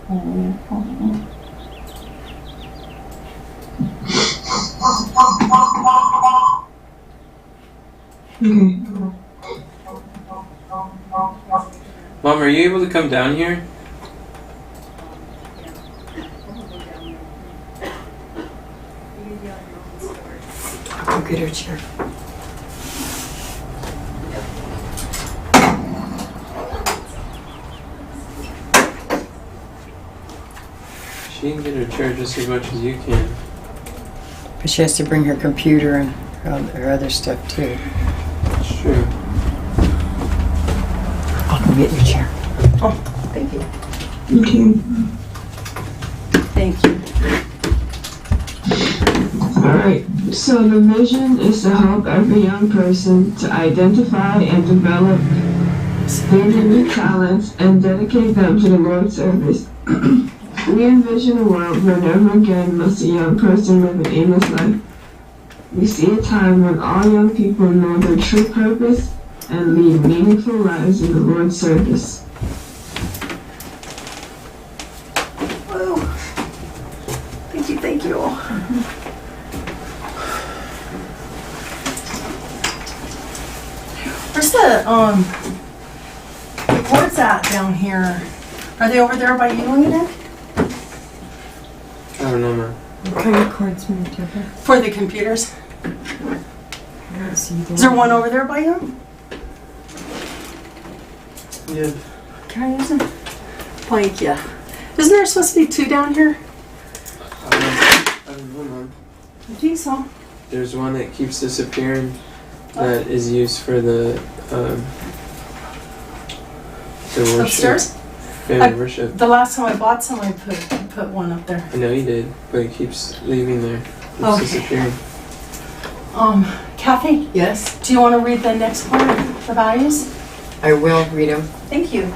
Mom, are you able to come down here? I'll get her chair. She can get her chair just as much as you can. But she has to bring her computer and her other stuff too. Sure. I'll go get your chair. Oh, thank you. Okay. Thank you. Alright, so the vision is to help every young person to identify and develop their unique talents and dedicate them to the Lord's service. We envision a world where never again must a young person live an aimless life. We see a time when all young people know their true purpose and lead meaningful lives in the Lord's service. Whoa. Thank you. Where's the boards at down here? Are they over there by you, Nick? I don't know, man. What kind of cords we need to have? For the computers? I don't see them. Is there one over there by you? Yeah. Can I use them? Thank you. Isn't there supposed to be two down here? I don't know, Mom. I think so. There's one that keeps disappearing that is used for the worship. Upstairs? Family worship. The last time I bought some, I put one up there. I know you did, but it keeps leaving there. Keeps Okay. disappearing. Kathy? Yes, Do you want to read the next part, the values? I will read them. Thank you.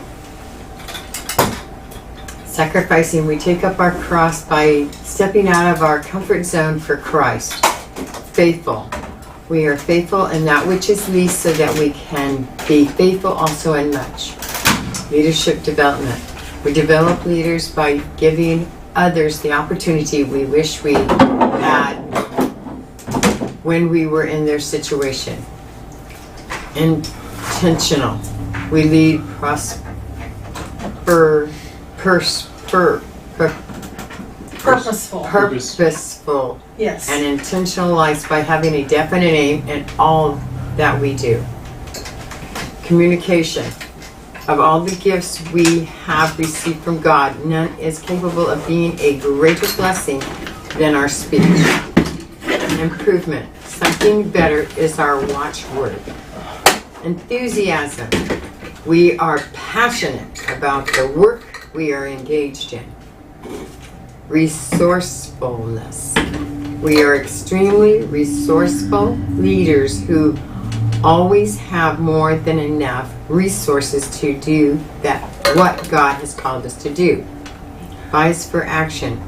Sacrificing, we take up our cross by stepping out of our comfort zone for Christ. Faithful. We are faithful in that which is least so that we can be faithful also in much. Leadership development. We develop leaders by giving others the opportunity we wish we had when we were in their situation. Intentional. We lead purposeful Yes. and intentional lives by having a definite aim in all that we do. Communication. Of all the gifts we have received from God, none is capable of being a greater blessing than our speech. Improvement. Something better is our watchword. Enthusiasm. We are passionate about the work we are engaged in. Resourcefulness. We are extremely resourceful leaders who always have more than enough resources to do that what God has called us to do. Vice for action.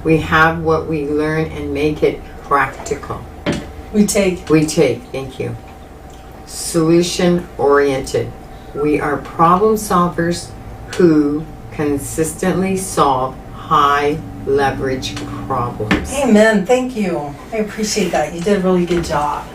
We have what we learn and make it practical. We take. Thank you. Solution oriented. We are problem solvers who consistently solve high leverage problems. Amen. Thank you. I appreciate that. You did a really good job.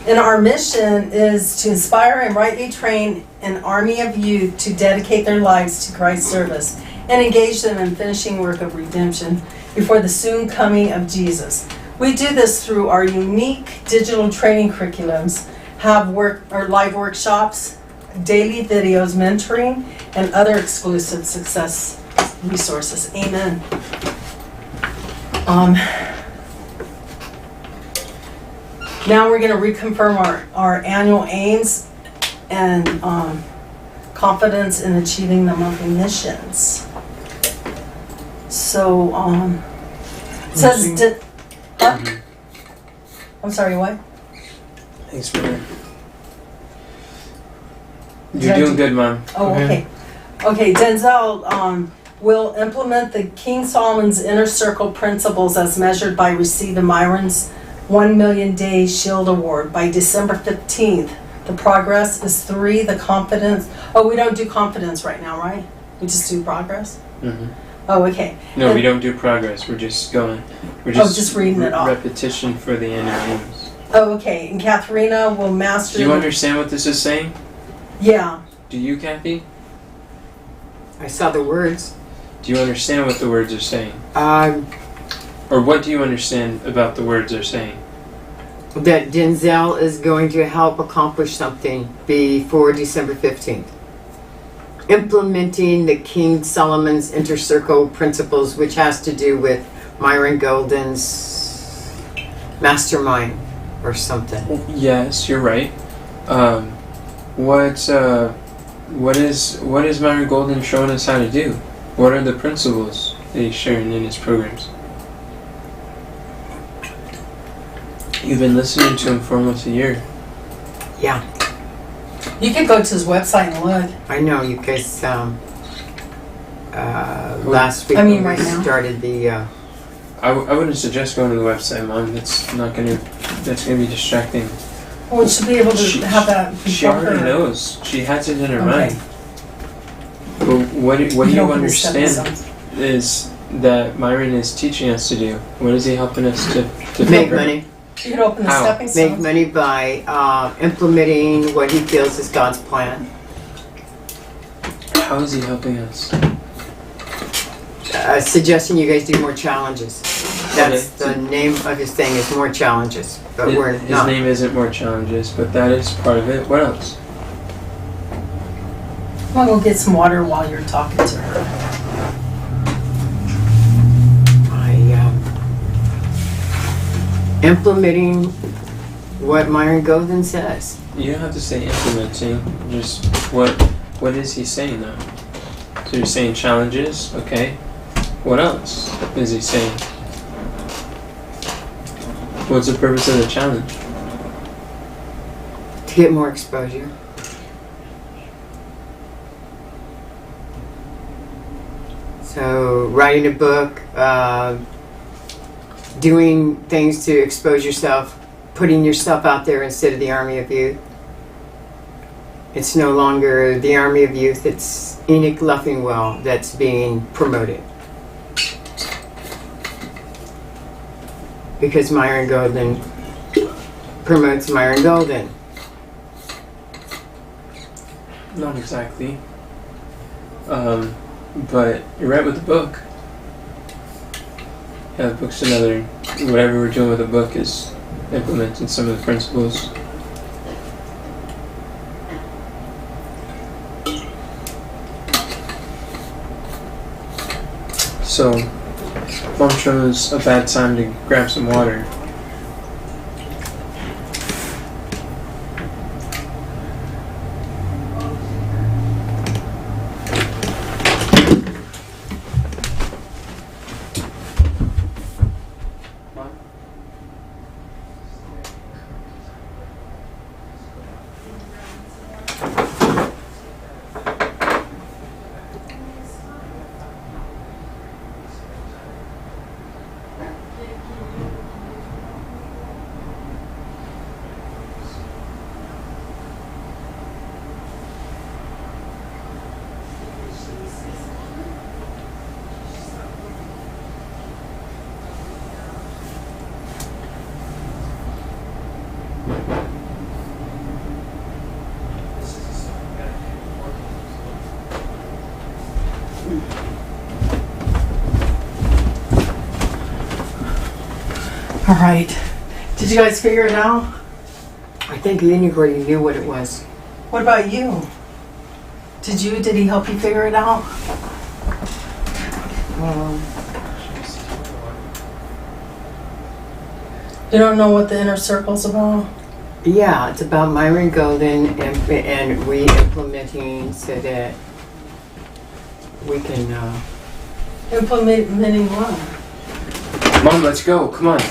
And our mission is to inspire and rightly train an army of youth to dedicate their lives to Christ's service and engage them in finishing work of redemption before the soon coming of Jesus. We do this through our unique digital training curriculums, have live workshops, daily videos, mentoring, and other exclusive success resources. Amen. Now we're going to reconfirm our annual aims and confidence in achieving the monthly missions. So, it says, I'm sorry, what? Thanks for that. You're doing good, Mom. Oh, okay. Okay, Denzel will implement the King Solomon's Inner Circle principles as measured by receiving Myron's 1 Million Day Shield Award by December 15th. The progress is 3, the confidence. Oh, we don't do confidence right now, right? We just do progress? Mm-hmm. Oh, okay. No, And- we don't do progress. We're just going. We're just reading it off. Repetition for the NMEs. Oh, okay. And Katharina will master. Do you understand what this is saying? Yeah. Do you, Kathy? I saw the words. Do you understand what the words are saying? That Or what do you understand about the words they're saying? Denzel is going to help accomplish something before December 15th. Implementing the King Solomon's Inner Circle principles, which has to do with Myron Golden's mastermind or something. Yes, you're right. What is Myron Golden showing us how to do? What are the principles that he's sharing in his programs? You've been listening to him for almost a year. Yeah, You could go to his website and look. I know you guys. Last week I mean, when right we now. started the. I wouldn't suggest going to the website, Mom. That's gonna be distracting. Well, we should be able to have that. She already knows. She has it in her Okay. mind. But what do you don't understand understand is that Myron is teaching us to do? What is he helping us to Make figure out? money. You could open the How? stepping Make stones. money by implementing what he feels is God's plan. How is he helping us? Suggesting you guys do more challenges. That's Okay. the name of his thing is more challenges, but we're His not. name isn't more challenges, but that is part of it. What else? I'm gonna go get some water while you're talking to her. Implementing what Myron Golden says. You don't have to say implementing. Just what is he saying though? So you're saying challenges, okay? What else is he saying? What's the purpose of the challenge? To get more exposure. So writing a book, doing things to expose yourself, putting yourself out there instead of the Army of Youth. It's no longer the Army of Youth, it's Enoch Luffingwell that's being promoted. Because Myron Golden promotes Myron Golden. Not exactly. But you're right with the book. Yeah, the book's another. Whatever we're doing with the book is implementing some of the principles. So, Mom chose a bad time to grab some water. All right. Did you guys figure it out? I think Enoch already knew what it was. What about you? Did he help you figure it out? You don't know what the inner circle's about? Yeah, it's about Myron Golden and we implementing so that we can. Implementing what? Mom, let's go. Come on.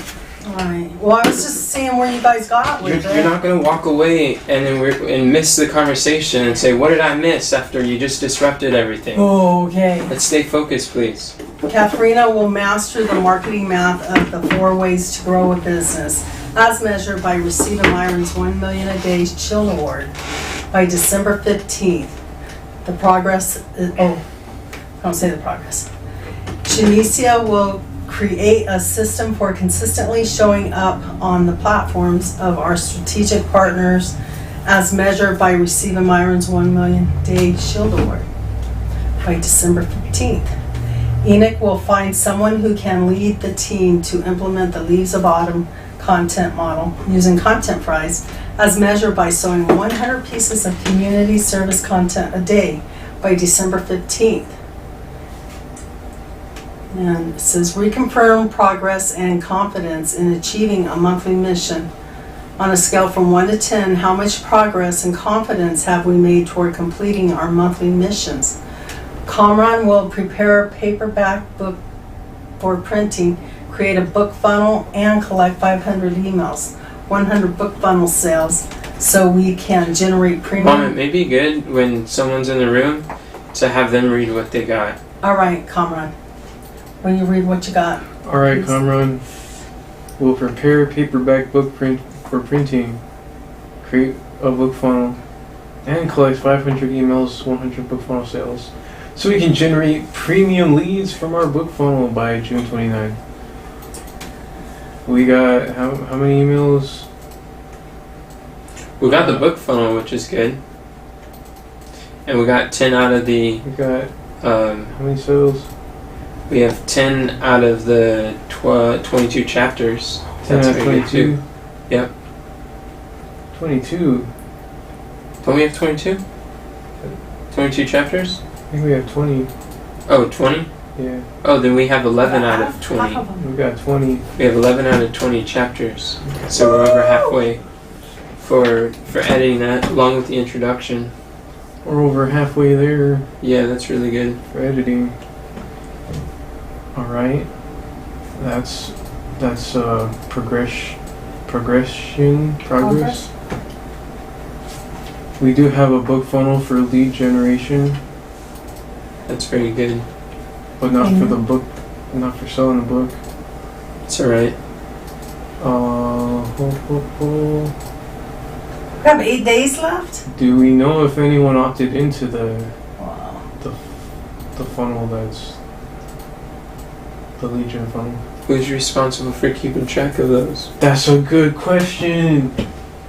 All right. Well, I was just seeing where you guys got with You're it. not gonna walk away and miss the conversation and say, "What did I miss?" After you just disrupted everything. Oh, okay. Let's stay focused, please. Katharina will master the marketing math of the 4 ways to grow a business, as measured by receiving Myron's 1 million a day Chill Award by December 15th. The progress is, don't say the progress. Shanicia will create a system for consistently showing up on the platforms of our strategic partners as measured by receiving Myron's 1 Million Day Shield Award by December 15th. Enoch will find someone who can lead the team to implement the Leaves of Autumn content model using Content Fries as measured by sewing 100 pieces of community service content a day by December 15th. And it says reconfirm progress and confidence in achieving a monthly mission. On a scale from 1 to 10, how much progress and confidence have we made toward completing our monthly missions? Comron will prepare a paperback book for printing, create a book funnel, and collect 500 emails, 100 book funnel sales, so we can generate premium. Mom, it may be good when someone's in the room to have them read what they got. All right, Comron. Will you read what you got? All right, Please. Comron. We'll prepare paperback book print for printing, create a book funnel, and collect 500 emails, 100 book funnel sales, so we can generate premium leads from our book funnel by June 29. We got how many emails? We got the book funnel, which is good. And we got 10 out of the, We got how many sales? we have 10 out of the 22 chapters. 10 That's out of very good 22. too. Yep. 22. Don't we have 22? 22 chapters? I think we have 20. Oh, 20? Yeah, Oh, then we have 11 out of Half 20. of them. we got 20. We have 11 out of 20 chapters. So we're over halfway for editing that, along with the introduction. We're over halfway there Yeah, that's really good. for editing. All right, that's progress. We do have a book funnel for lead generation, That's very good. but not for the book, not for selling the book. It's alright. We have 8 days left? Do we know if anyone opted into the Wow. funnel that's the lead gen funnel? Who's responsible for keeping track of those? That's a good question.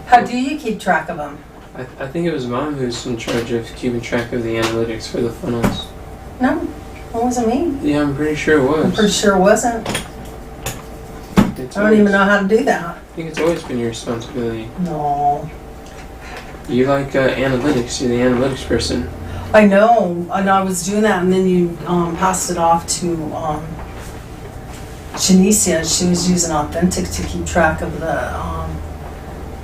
How do you keep track of them? I think it was Mom who's in charge of keeping track of the analytics for the funnels. No, it wasn't me. Yeah, I'm pretty sure it was. I'm pretty sure it wasn't. It's I don't even always- know how to do that. I think it's always been your responsibility. No. You like analytics. You're the analytics person. I know, and I was doing that, and then you passed it off to Shanicia. She was using Authentic to keep track of the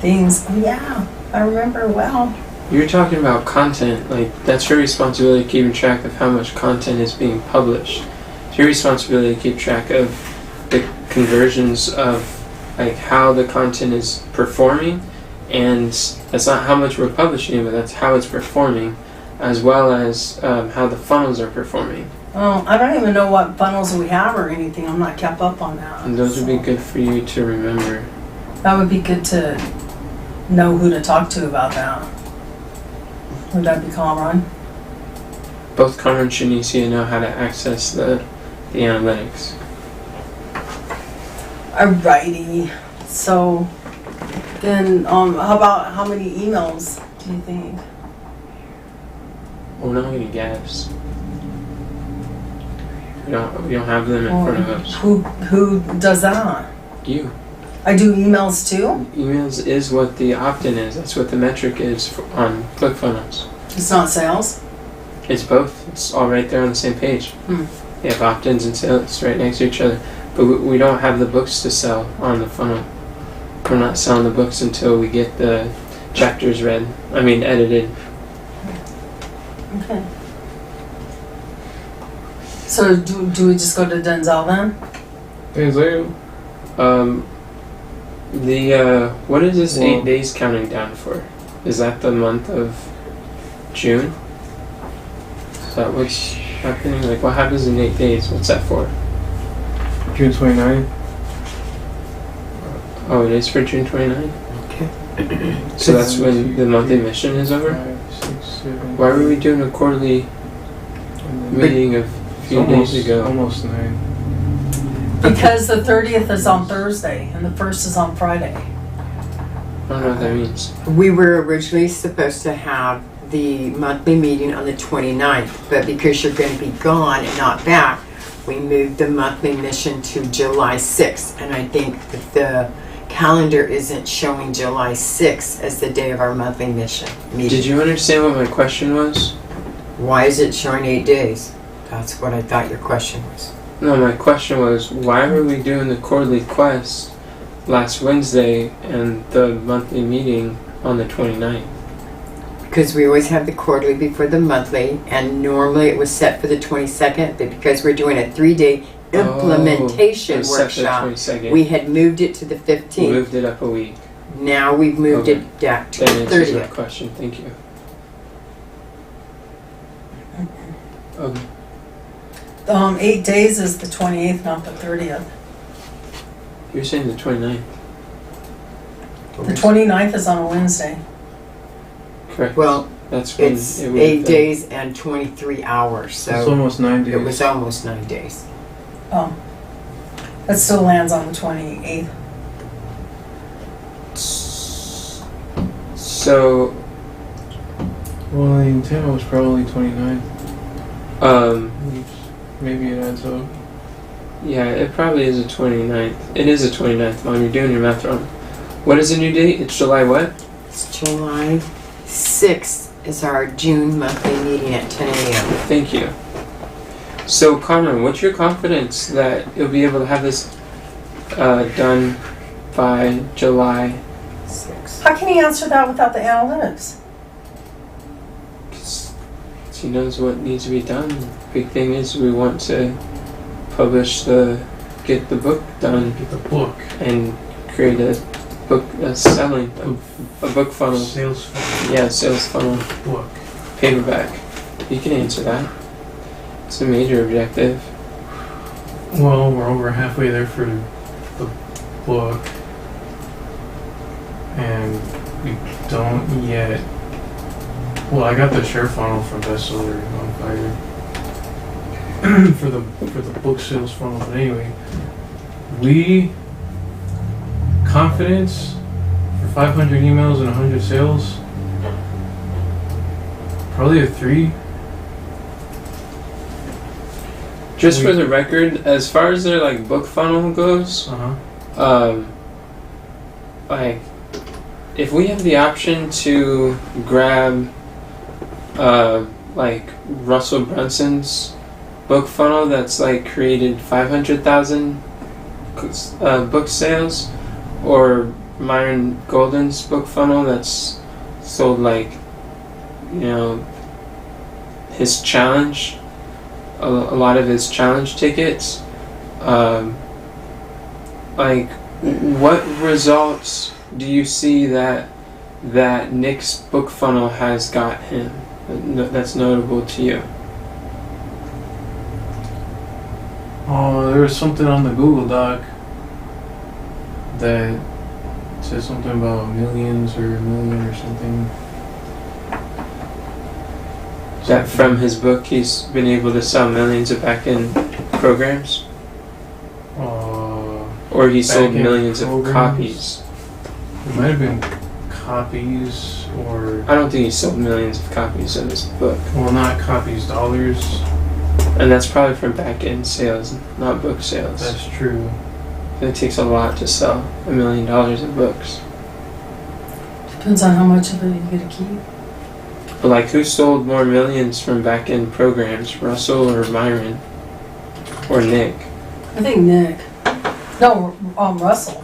things. Oh, yeah, I remember well. You're talking about content. Like, that's your responsibility, keeping track of how much content is being published. It's your responsibility to keep track of the conversions of, like, how the content is performing. And that's not how much we're publishing, but that's how it's performing, as well as how the funnels are performing. Oh, I don't even know what funnels we have or anything. I'm not kept up on that. And those would be so good for you to remember. That would be good to know who to talk to about that. Would that be Comron? Both Connor and Shanicia know how to access the analytics. Alrighty. So then, how about how many emails do you think? We're not getting gaps. We don't have them in front of us. Who does that? You. I do emails too? Emails is what the opt-in is. That's what the metric is on ClickFunnels. It's not sales? It's both. It's all right there on the same page. They have opt-ins and sales right next to each other. But we don't have the books to sell on the funnel. We're not selling the books until we get the chapters edited. Okay. So do we just go to Denzel then? Denzel. What is this Well- 8 days counting down for? Is that the month of June? Is that what's happening? Like, what happens in 8 days? What's that for? June 29th. Oh, it is for June 29th? Okay. So that's when the monthly mission is over? 5, 6, 7, Why were we doing a quarterly and then meeting of few days ago. Almost 9. Because the 30th is on Thursday and the 1st is on Friday. I don't know what that means. We were originally supposed to have the monthly meeting on the 29th, but because you're going to be gone and not back, we moved the monthly mission to July 6th. And I think that the calendar isn't showing July 6th as the day of our monthly mission meeting. Did you understand what my question was? Why is it showing 8 days? That's what I thought your question was. No, my question was, why were we doing the quarterly quest last Wednesday and the monthly meeting on the 29th? Because we always have the quarterly before the monthly, and normally it was set for the 22nd, but because we're doing a 3-day implementation it was set for the workshop, 22nd. we had moved it to the 15th. We moved it up a week. Now we've moved Okay. it back to That the answers my 30th. question. Thank you. Okay. 8 days is the 28th, not the 30th. You're saying the 29th. The 29th is on a Wednesday. Correct. Well, that's when it's it would 8 days and 23 hours, It's so almost 9 days. it was almost 9 days. Oh. That still lands on the 28th. So, Well, the intent was probably 29. Maybe it adds up. yeah, it probably is a 29th. It is a 29th, Mom. You're doing your math wrong. What is the new date? It's July what? It's July 6th is our June monthly meeting at 10 a.m. Thank you. So, Connor, what's your confidence that you'll be able to have this done by July 6th. How can you answer that without the analytics? 'Cause she knows what needs to be done. Big thing is we want to get the book done Get the book. and create a book, a book funnel. Sales funnel. Yeah, sales funnel, Book. paperback. You can answer that. It's a major objective. Well, we're over halfway there for the book. And we don't yet. Well, I got the share funnel from Bestseller on fire. for the book sales funnel. But anyway, confidence for 500 emails and 100 sales. Probably a 3. Just for the record, as far as their like book funnel goes, like if we have the option to grab like Russell Brunson's book funnel that's like created 500,000 book sales, or Myron Golden's book funnel that's sold like, you know, his challenge, a lot of his challenge tickets, like what results do you see that Nick's book funnel has got him that's notable to you? Oh, there was something on the Google Doc that said something about millions or a million or something. That from his book he's been able to sell millions of back-end programs? Or he sold Back-end millions of programs? copies? It might have been copies or... I don't think he sold millions of copies of his book. Well, not copies, dollars. And that's probably from back-end sales, not book sales. That's true. It takes a lot to sell $1 million of books. Depends on how much of it you get to keep. But like, who sold more millions from back-end programs, Russell or Myron? Or Nick? I think Nick. No, Russell.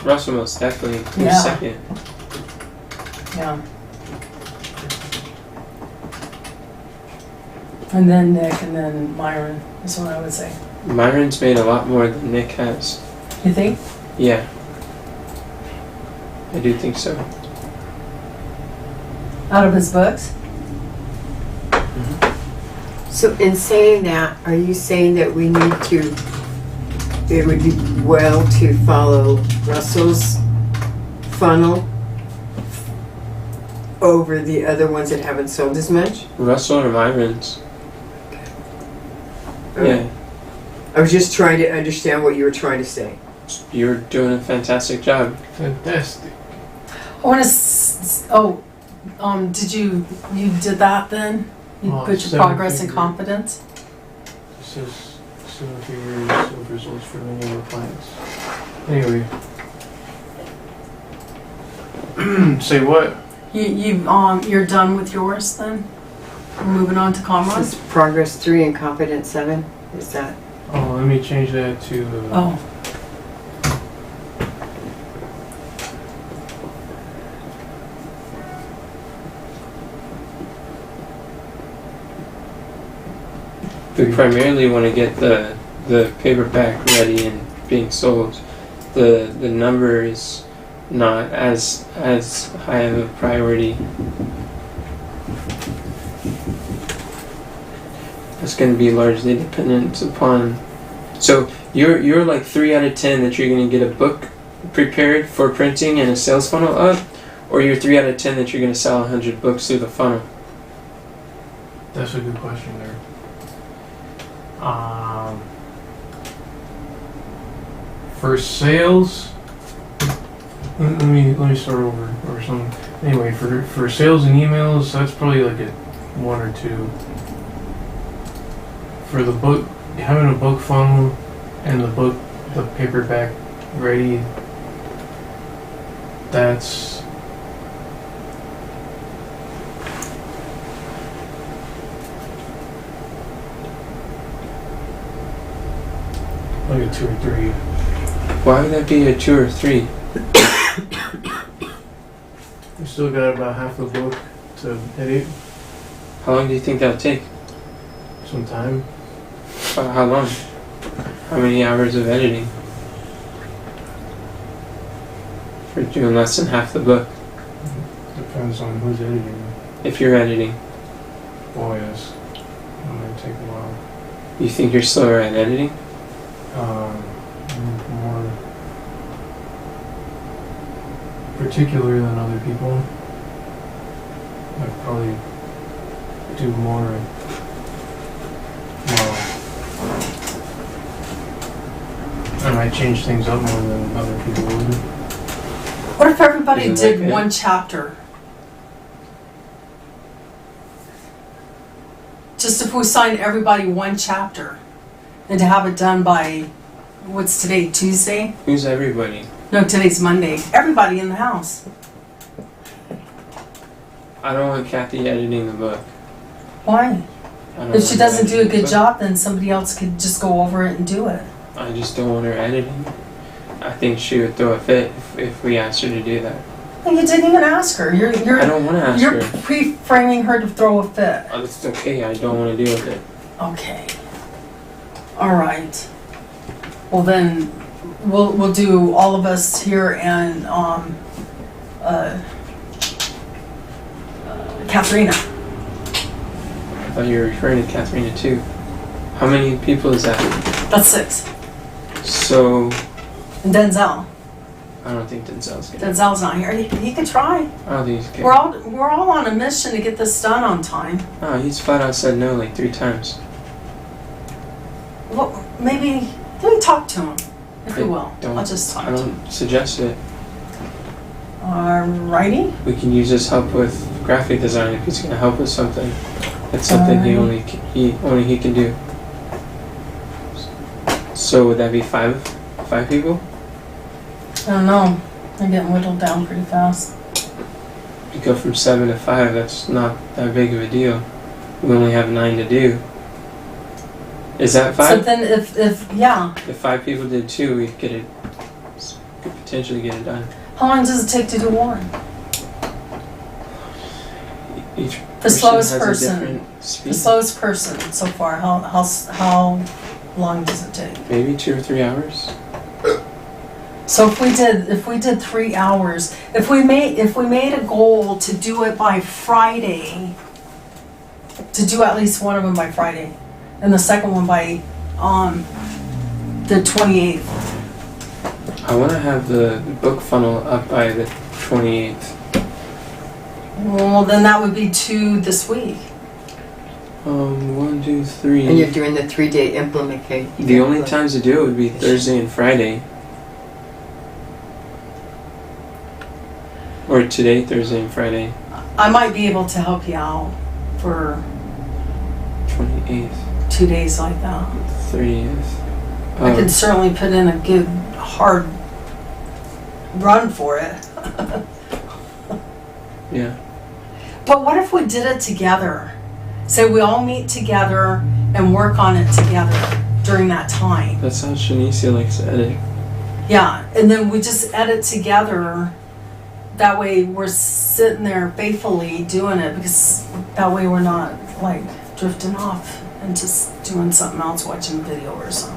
Russell most definitely. Who's Yeah. second? Yeah. And then Nick, and then Myron, is what I would say. Myron's made a lot more than Nick has. You think? Yeah. I do think so. Out of his books? So in saying that, are you saying that we need to, it would be well to follow Russell's funnel over the other ones that haven't sold as much? Russell or Myron's? Yeah, I was just trying to understand what you were trying to say. you're doing a fantastic job. Fantastic. I want to. Did you did that then? You Oh, put your seven progress and figure. confidence. It says 7 figures of results for many of our clients. Anyway. Say what? You're done with yours then? We're moving on to This Comrade? is progress 3 and confidence 7. Is that? Oh, let me change that to. Oh, We primarily want to get the paperback ready and being sold. The number is not as high of a priority. It's going to be largely dependent upon. So you're like 3 out of 10 that you're going to get a book prepared for printing and a sales funnel up, or you're 3 out of 10 that you're going to sell 100 books through the funnel. That's a good question there. For sales, let me start over or something. Anyway, for sales and emails, that's probably like a 1 or 2. For the book, having a book funnel and the paperback ready, that's like a 2 or 3. Why would that be a 2 or 3? We still got about half the book to edit. How long do you think that'll take? Some time. How long? How many hours of editing? For doing less than half the book. Depends on who's editing. If you're editing. Oh yes, it might take a while. You think you're slower at editing? More particular than other people. I probably do more. Well, I might change things up more than other people would. what if everybody Isn't did that good? one chapter? Just if we signed everybody one chapter, and to have it done by, what's today, Tuesday? Who's everybody? No, today's Monday. Everybody in the house. I don't want Kathy editing the book. Why? I don't If she want her doesn't do a editing the good book. job, then somebody else could just go over it and do it. I just don't want her editing. I think she would throw a fit if we asked her to do that. And you didn't even ask her. I You're don't want to ask you're her. pre-framing her to throw a fit. Oh, it's okay. I don't want to deal with it. Okay. All right. Well then, we'll do all of us here and Katharina. I thought you were referring to Katharina too. How many people is that? That's 6. So And Denzel. I don't think Denzel's gonna. Denzel's not here. He could try. I don't think he's okay. We're all on a mission to get this done on time. No, he's flat out said no like 3 times. Well, maybe let me talk to him. If we I will. don't- I'll just talk I to him. don't suggest it. Alrighty. We can use his help with graphic design if he's gonna help with something. It's something he only can do. So would that be 5 people? I don't know. I'm getting whittled down pretty fast. You go from 7 to 5. That's not that big of a deal. We only have 9 to do. Is that 5? So then if yeah. If 5 people did 2, we could potentially get it done. How long does it take to do one? Each The person slowest has a person. different speed. The slowest person so far. How long does it take? Maybe 2 or 3 hours. So if we did 3 hours, if we made a goal to do it by Friday, to do at least one of them by Friday, and the second one by the 28th. I want to have the book funnel up by the 28th. Well, then that would be 2 this week. 1, 2, 3. And you're doing the 3-day implementation. The only times to do it would be Thursday and Friday. Or today, Thursday and Friday. I might be able to help you out for 28th, 2 days like that. 30th. I could certainly put in a good, hard run for it. Yeah. But what if we did it together? Say we all meet together and work on it together during that time. That's how Shanicia likes to edit. Yeah, and then we just edit together. That way we're sitting there faithfully doing it, because that way we're not like drifting off and just doing something else, watching a video or something.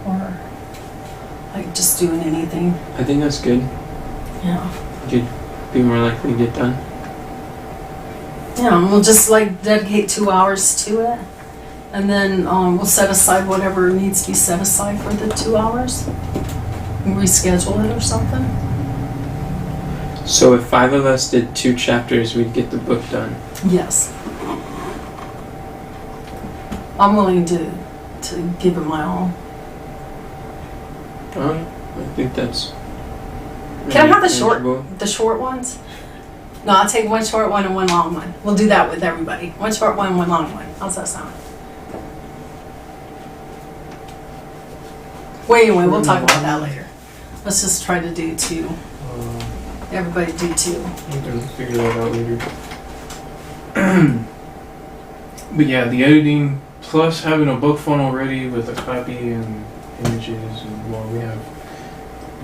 Or like just doing anything. I think that's good. Yeah. You'd be more likely to get done. Yeah, and we'll just like dedicate 2 hours to it. And then we'll set aside whatever needs to be set aside for the 2 hours. And reschedule it or something. So if 5 of us did 2 chapters, we'd get the book done. Yes. I'm willing to give it my all. I think that's. Can I have manageable. the short ones? No, I'll take one short one and one long one. We'll do that with everybody. One short one, one long one. How's that sound? Well, anyway, we'll talk about that later. Let's just try to do 2. Everybody do 2. I'm gonna figure that out later. But yeah, the editing plus having a book funnel ready with a copy and images, and well, we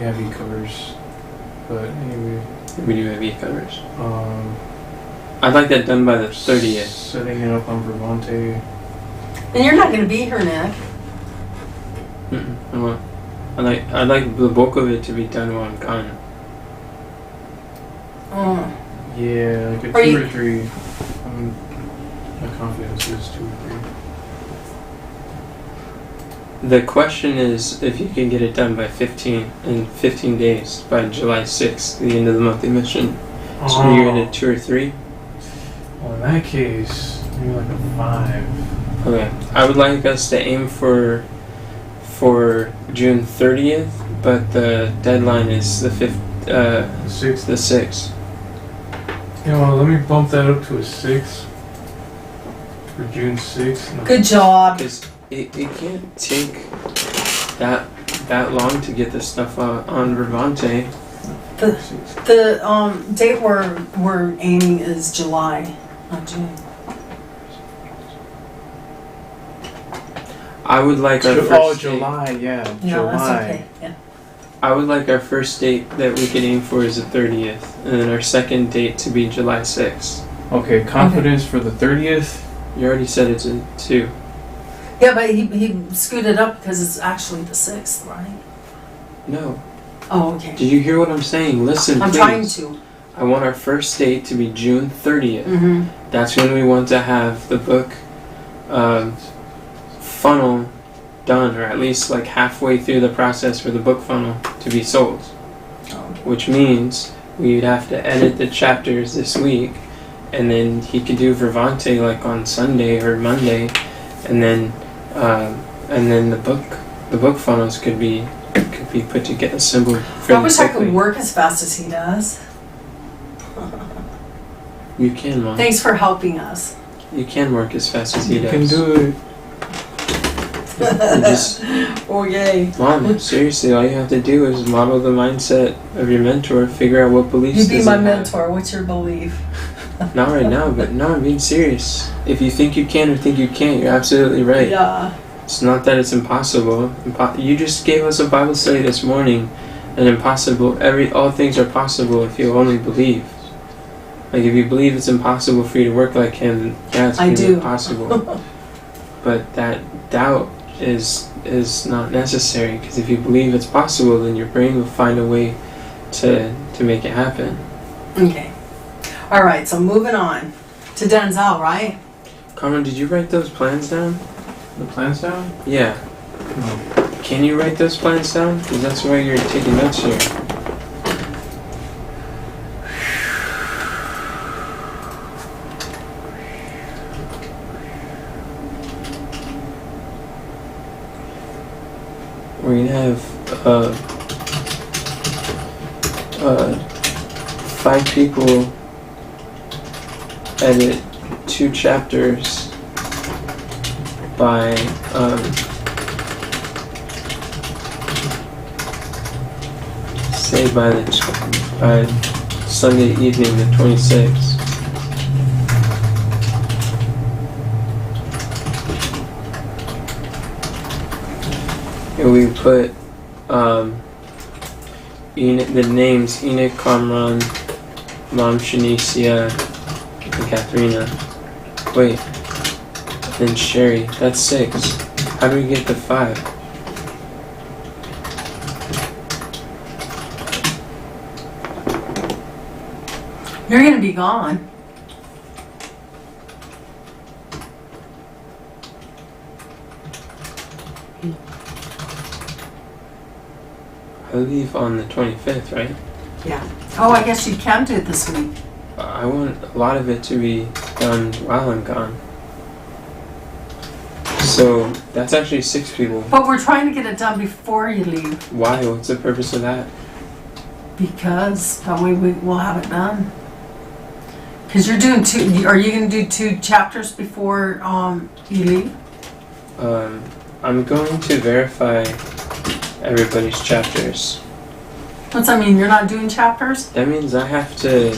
have e-covers. But anyway, We do have e-covers. I'd like that done by the 30th. Setting it up on Vermonte. And you're not going to be here, Nick. I want. I'd like the bulk of it to be done while I'm gone. Yeah, like a Are 2 you- or 3. My confidence is 2 or 3. The question is if you can get it done by 15 days, by July 6th, the end of the monthly mission. So you're at a 2 or 3? Well, in that case, maybe like a 5. Okay. I would like us to aim for June 30th, but the deadline is the 5th, 6th. the 6th. You know, let me bump that up to a 6 for June 6th. No. Good job. Because it can't take that long to get this stuff on Vermonte. The date we're aiming is July, not June. I would like our first date. July, yeah, No, July. that's okay. Yeah. I would like our first date that we could aim for is the 30th, and then our second date to be July 6th. Okay, confidence for the 30th. You already said it's a 2. Yeah, but he scooted up because it's actually the 6th, right? No. Oh, okay. Did you hear what I'm saying? Listen, I'm please. trying to. I want our first date to be June 30th. Mm-hmm. That's when we want to have the book funnel done, or at least like halfway through the process for the book funnel to be sold. Okay. Which means we'd have to edit the chapters this week, and then he could do Vermonte like on Sunday or Monday, and then the book funnels could be put together, assembled fairly I wish I quickly. could work as fast as he does. You can, Mom. Thanks for helping us. You can work as fast as he You does. can do it. You just, Oh, yay. Mom, seriously, all you have to do is model the mindset of your mentor, figure out what beliefs You be does my he have. mentor. What's your belief? Not right now, but no, I'm being serious. If you think you can or think you can't, you're absolutely right. Yeah. It's not that it's impossible. You just gave us a Bible study this morning, and all things are possible if you only believe. Like if you believe it's impossible for you to work like him, yeah, it's I going to do. be possible. But that doubt is not necessary, because if you believe it's possible, then your brain will find a way to make it happen. Okay. All right, so moving on to Denzel, right? Carmen, did you write those plans down? The plans down? Yeah. No. Can you write those plans down? Because that's why you're taking notes here. we're gonna have 5 people edit 2 chapters by say by Sunday evening, the 26th. And we put the names Enoch, Kamran, Mom Shanicia, and Katharina. Wait, and Sherry. That's 6. How do we get to 5? You're gonna be gone. I leave on the 25th, right? Yeah. Oh, I guess you can do it this week. I want a lot of it to be done while I'm gone. So that's actually 6 people. But we're trying to get it done before you leave, Why? What's the purpose of that? because that way we'll have it done. Because you're doing 2, are you gonna do 2 chapters before you leave? I'm going to verify everybody's chapters. What's that mean? You're not doing chapters? That means I have to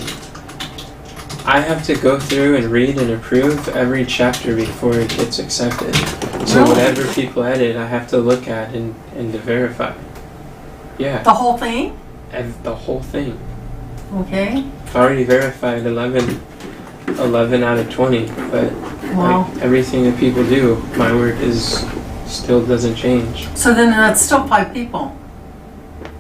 go through and read and approve every chapter before it gets accepted. So Really? whatever people edit, I have to look at and to verify. Yeah, The whole thing? the whole thing. Okay. I've already verified 11 out of 20, but Wow. like everything that people do, my work still doesn't change. So then that's still 5 people.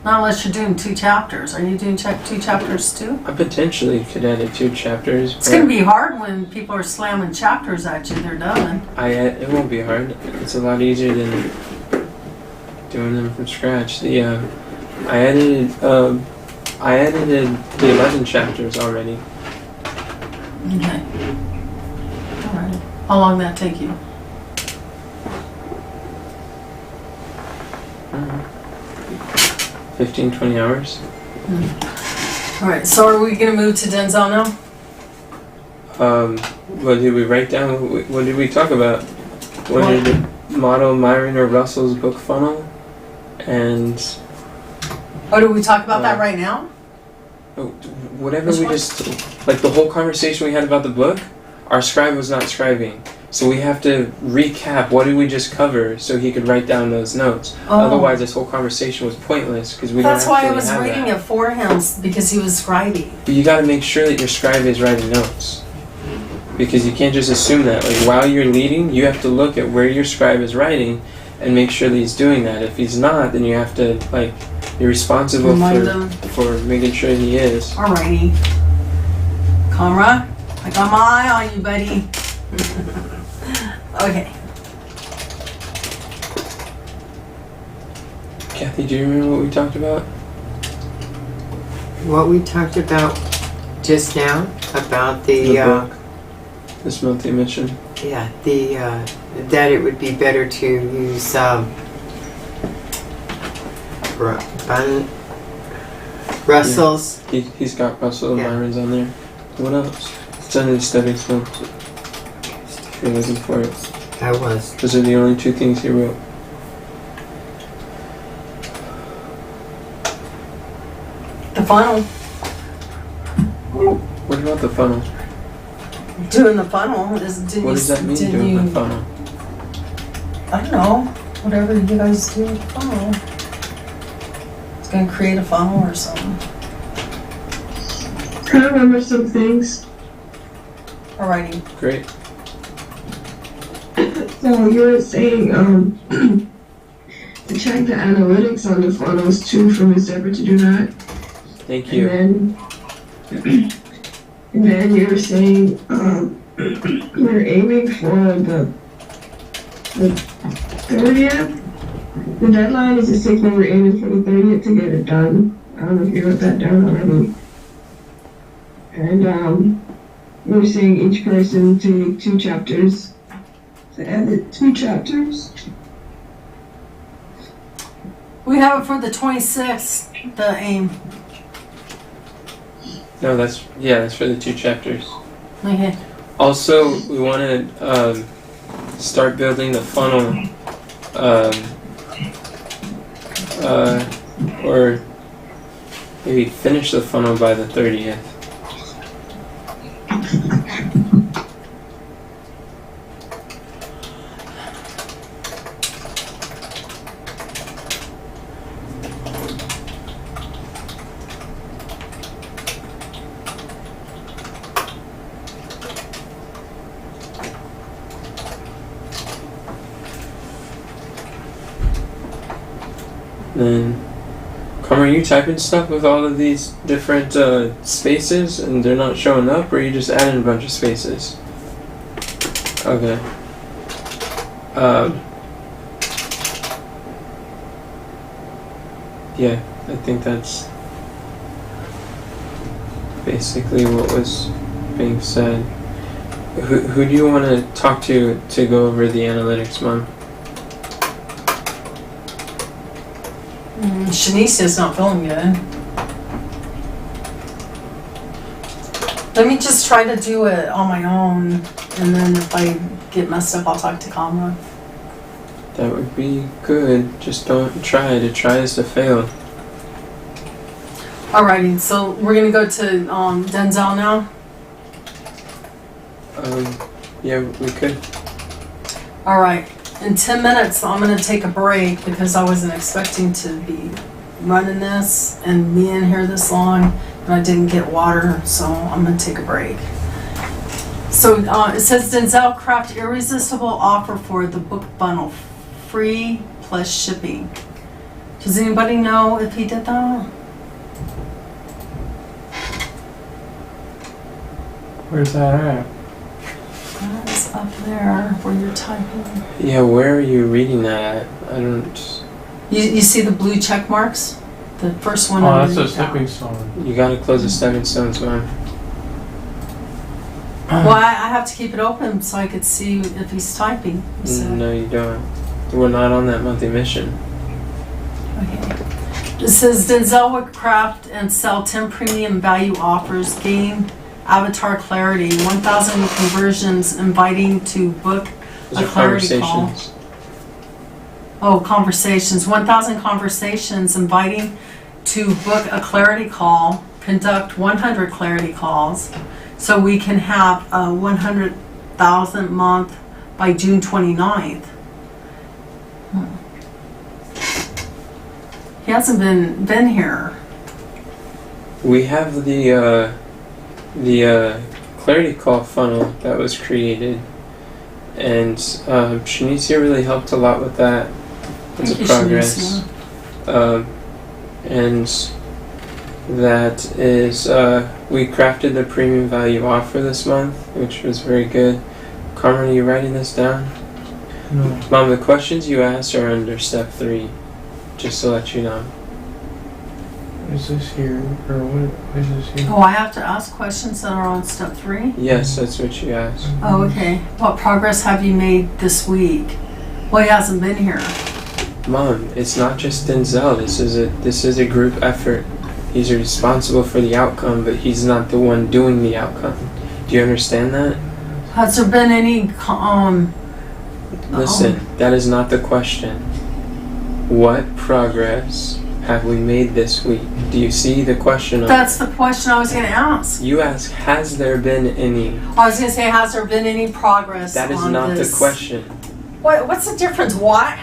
Not unless you're doing 2 chapters. Are you doing 2 chapters too? I potentially could edit 2 chapters. It's going to be hard when people are slamming chapters at you. They're done. It won't be hard. It's a lot easier than doing them from scratch. I edited the 11 chapters already. Okay. All right. How long did that take you? 15, 20 hours. All right. So are we going to move to Denzel now? What did we write down? What did we talk about? What did the model Myron or Russell's book funnel? And Oh, do we talk about that right now? whatever Which we one? just, like the whole conversation we had about the book, our scribe was not scribing. So we have to recap what did we just cover so he could write down those notes. Oh. Otherwise this whole conversation was pointless because we That's don't why I actually was have reading that. it for him, because he was scribing. But you got to make sure that your scribe is writing notes. Because you can't just assume that. Like while you're leading, you have to look at where your scribe is writing and make sure that he's doing that. If he's not, then you have to you're responsible Remind him. for making sure he is. Alrighty. Comrade, I got my eye on you, buddy. Okay. Kathy, do you remember what we talked about? What we talked about just now, about the book, this monthly mission. yeah, that it would be better to use Russell's. He's got Russell and Yeah. Myron's on there. What else? It's under the stepping stones. If you're looking for it. I was. Those are the only 2 things he wrote. The funnel. What about the funnel? Doing the funnel is. What does that mean, doing the funnel? I don't know. Whatever you guys do with the funnel. It's gonna create a funnel or something. I remember some things. Alrighty. Great. So you were saying, to check the analytics on the funnels too from a separate to do not. Thank you. And then you were saying, we're aiming for the 30th. The deadline is the 6th, and we're aiming for the 30th to get it done. I don't know if you wrote that down already. And we were saying each person take 2 chapters. To edit 2 chapters. We have it for the 26th, the aim. No, that's for the 2 chapters. Okay. Also, we want to start building the funnel, or maybe finish the funnel by the 30th. Then, Carmen, are you typing stuff with all of these different spaces and they're not showing up, or are you just adding a bunch of spaces? Okay. Yeah, I think that's basically what was being said. Who do you want to talk to go over the analytics, Mom? Shanicia's not feeling good. Let me just try to do it on my own, and then if I get messed up, I'll talk to Kamala. That would be good. Just don't try. To try is to fail. Alrighty, so we're gonna go to Denzel now. Yeah, we could. Alright, in 10 minutes I'm gonna take a break because I wasn't expecting to be running this and be in here this long, and I didn't get water, so I'm gonna take a break. So it says Denzel craft irresistible offer for the book bundle, free plus shipping. Does anybody know if he did that? Where's that at? That's up there where you're typing. Yeah, where are you reading that at? I don't. You see the blue check marks? The first one. Oh, that's a underneath that. stepping stone. You gotta close the stepping stones, man. Well, I have to keep it open so I could see if he's typing. So. No, you don't. We're not on that monthly mission. Okay. It says Denzel would craft and sell 10 premium value offers, gain avatar clarity, 1,000 conversions, inviting to book Those a are clarity call. conversations. Oh, conversations. 1,000 conversations, inviting to book a clarity call, conduct 100 clarity calls, so we can have a 100,000 month by June 29th. He hasn't been here. We have the clarity call funnel that was created, and Shanicia really helped a lot with that. It's a Thank you, progress. And that is, we crafted the premium value offer this month, which was very good. Carmen, are you writing this down? No. Mom, the questions you asked are under step 3, just to let you know. Is this here? Or what is this here? Oh, I have to ask questions that are on step 3? Yes, that's what you asked. Oh, okay. What progress have you made this week? Well, he hasn't been here. Mom, it's not just Denzel. This is a group effort. He's responsible for the outcome, but he's not the one doing the outcome. Do you understand that? Has there been any, Listen, that is not the question. What progress have we made this week? Do you see the question? That's the question I was going to ask. You ask, has there been any? I was going to say, has there been any progress That is on not this? the question. What's the difference? What,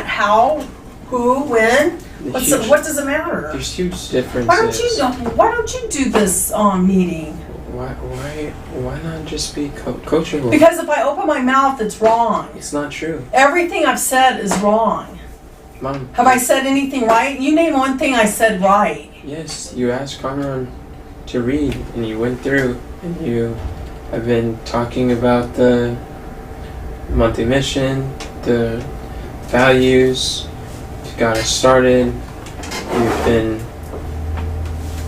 how, who, when? What does it matter? There's huge differences. Why don't you do this meeting? Why not just be coachable? Because if I open my mouth, it's wrong. It's not true. Everything I've said is wrong. Mom. Have I said anything right? You name one thing I said right. Yes, you asked Carmen to read, and you went through, and you have been talking about the monthly mission, the values, you got us started, you've been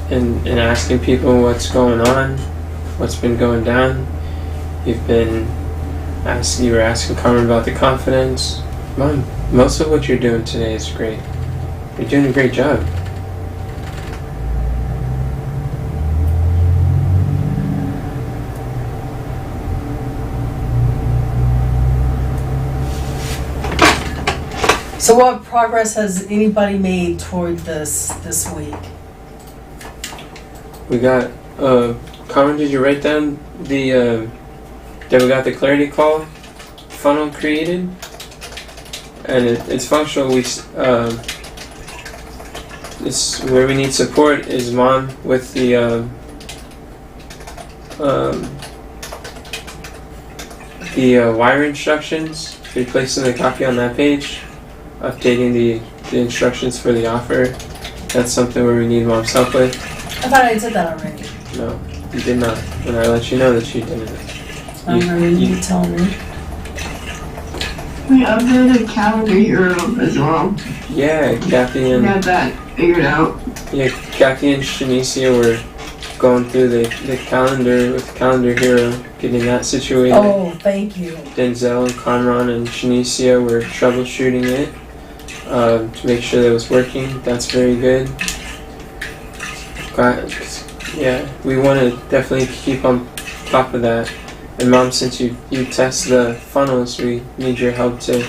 in asking people what's going on, what's been going down, you were asking Carmen about the confidence. Mom, most of what you're doing today is great. You're doing a great job. So what progress has anybody made toward this week? We got, Carmen, did you write down that we got the clarity call funnel created? And it's functional. It's where we need support is Mom with the wire instructions, replacing the copy on that page, updating the instructions for the offer. That's something where we need Mom's help with. I thought I did that already. No, you did not. And I let you know that you didn't. I remember you telling me. We updated calendar hero as well. Yeah, Kathy We and got that figured out. Kathy and Shanicia were going through the calendar with Calendar Hero, getting that situated. Oh, thank you. Denzel and Conron and Shanicia were troubleshooting it to make sure that it was working. That's very good. Yeah, we want to definitely keep on top of that. And Mom, since you test the funnels, we need your help to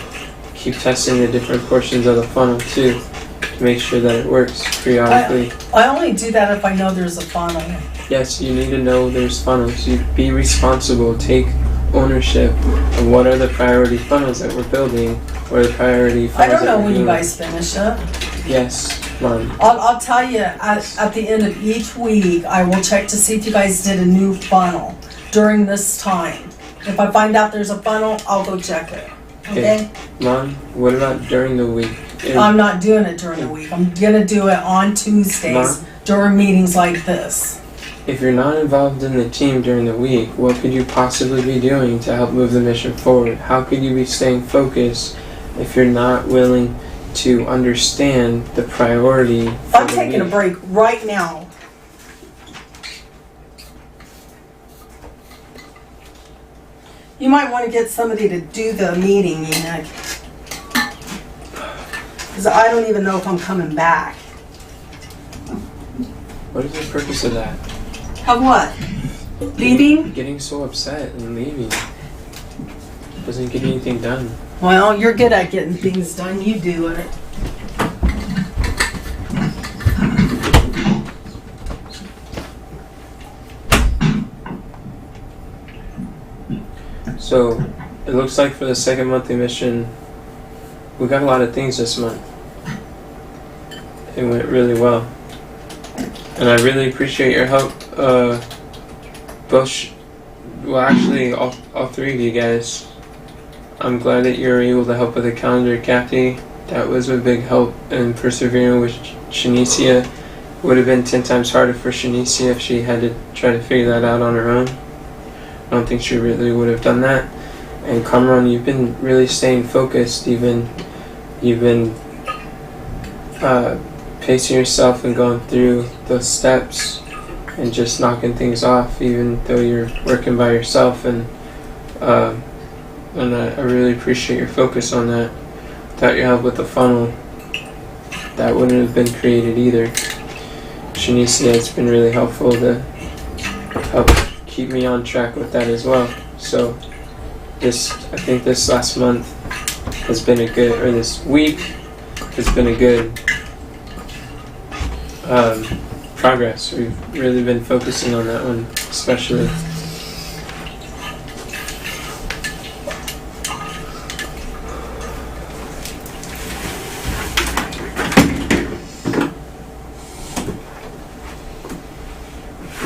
keep testing the different portions of the funnel too, to make sure that it works periodically. I only do that if I know there's a funnel. Yes, you need to know there's funnels. You be responsible, take ownership of what are the priority funnels that we're building, or the priority I funnels don't know that we're when you doing. guys finish it. Yes, Mom. I'll tell you, at the end of each week, I will check to see if you guys did a new funnel during this time. If I find out there's a funnel, I'll go check it. Okay? Mom, what about during the week? I'm not doing it during the week. I'm gonna do it on Tuesdays Mom? during meetings like this. If you're not involved in the team during the week, what could you possibly be doing to help move the mission forward? How could you be staying focused if you're not willing to understand the priority for I'm the taking a week? break right now. You might want to get somebody to do the meeting, Enoch. Because I don't even know if I'm coming back. What is the purpose of that? Of what? Leaving? Getting so upset and leaving doesn't get anything done. Well, you're good at getting things done. You do it. So, it looks like for the second monthly mission, we got a lot of things this month. It went really well. And I really appreciate your help. Actually, all three of you guys. I'm glad that you were able to help with the calendar, Kathy. That was a big help in persevering with Shanicia. Would have been 10 times harder for Shanicia if she had to try to figure that out on her own. I don't think she really would have done that. And Kamran, you've been really staying focused. You've been pacing yourself and going through those steps and just knocking things off, even though you're working by yourself. And I really appreciate your focus on that. Without your help with the funnel, that wouldn't have been created either. Shanicia, it's been really helpful to help keep me on track with that as well. So I think this last month has been this week has been a good progress. We've really been focusing on that one, especially.